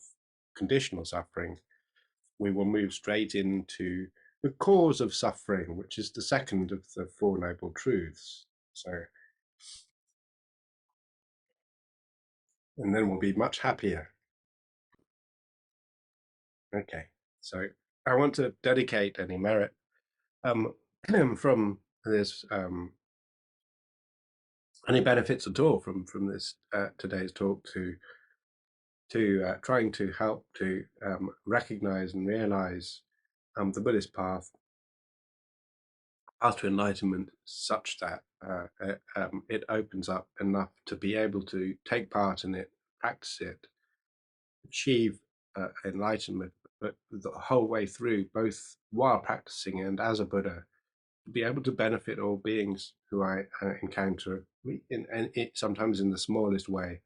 conditional suffering. We will move straight into the cause of suffering, which is the second of the Four Noble Truths. So, and then we'll be much happier. Okay, so I want to dedicate any merit from this any benefits at all from this today's talk to trying to help to recognize and realize the Buddhist path to enlightenment, such that it opens up enough to be able to take part in it, practice it, achieve enlightenment, but the whole way through, both while practicing and as a Buddha, to be able to benefit all beings who I encounter, sometimes in the smallest way.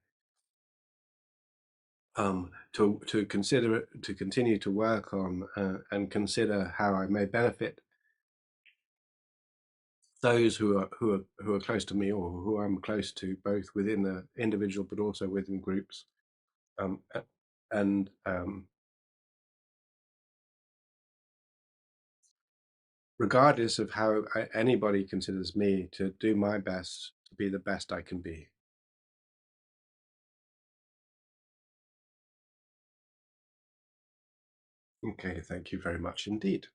To consider, to continue to work on and consider how I may benefit those who are close to me, or who I'm close to, both within the individual but also within groups, and regardless of how anybody considers me, to do my best to be the best I can be. Okay, thank you very much indeed.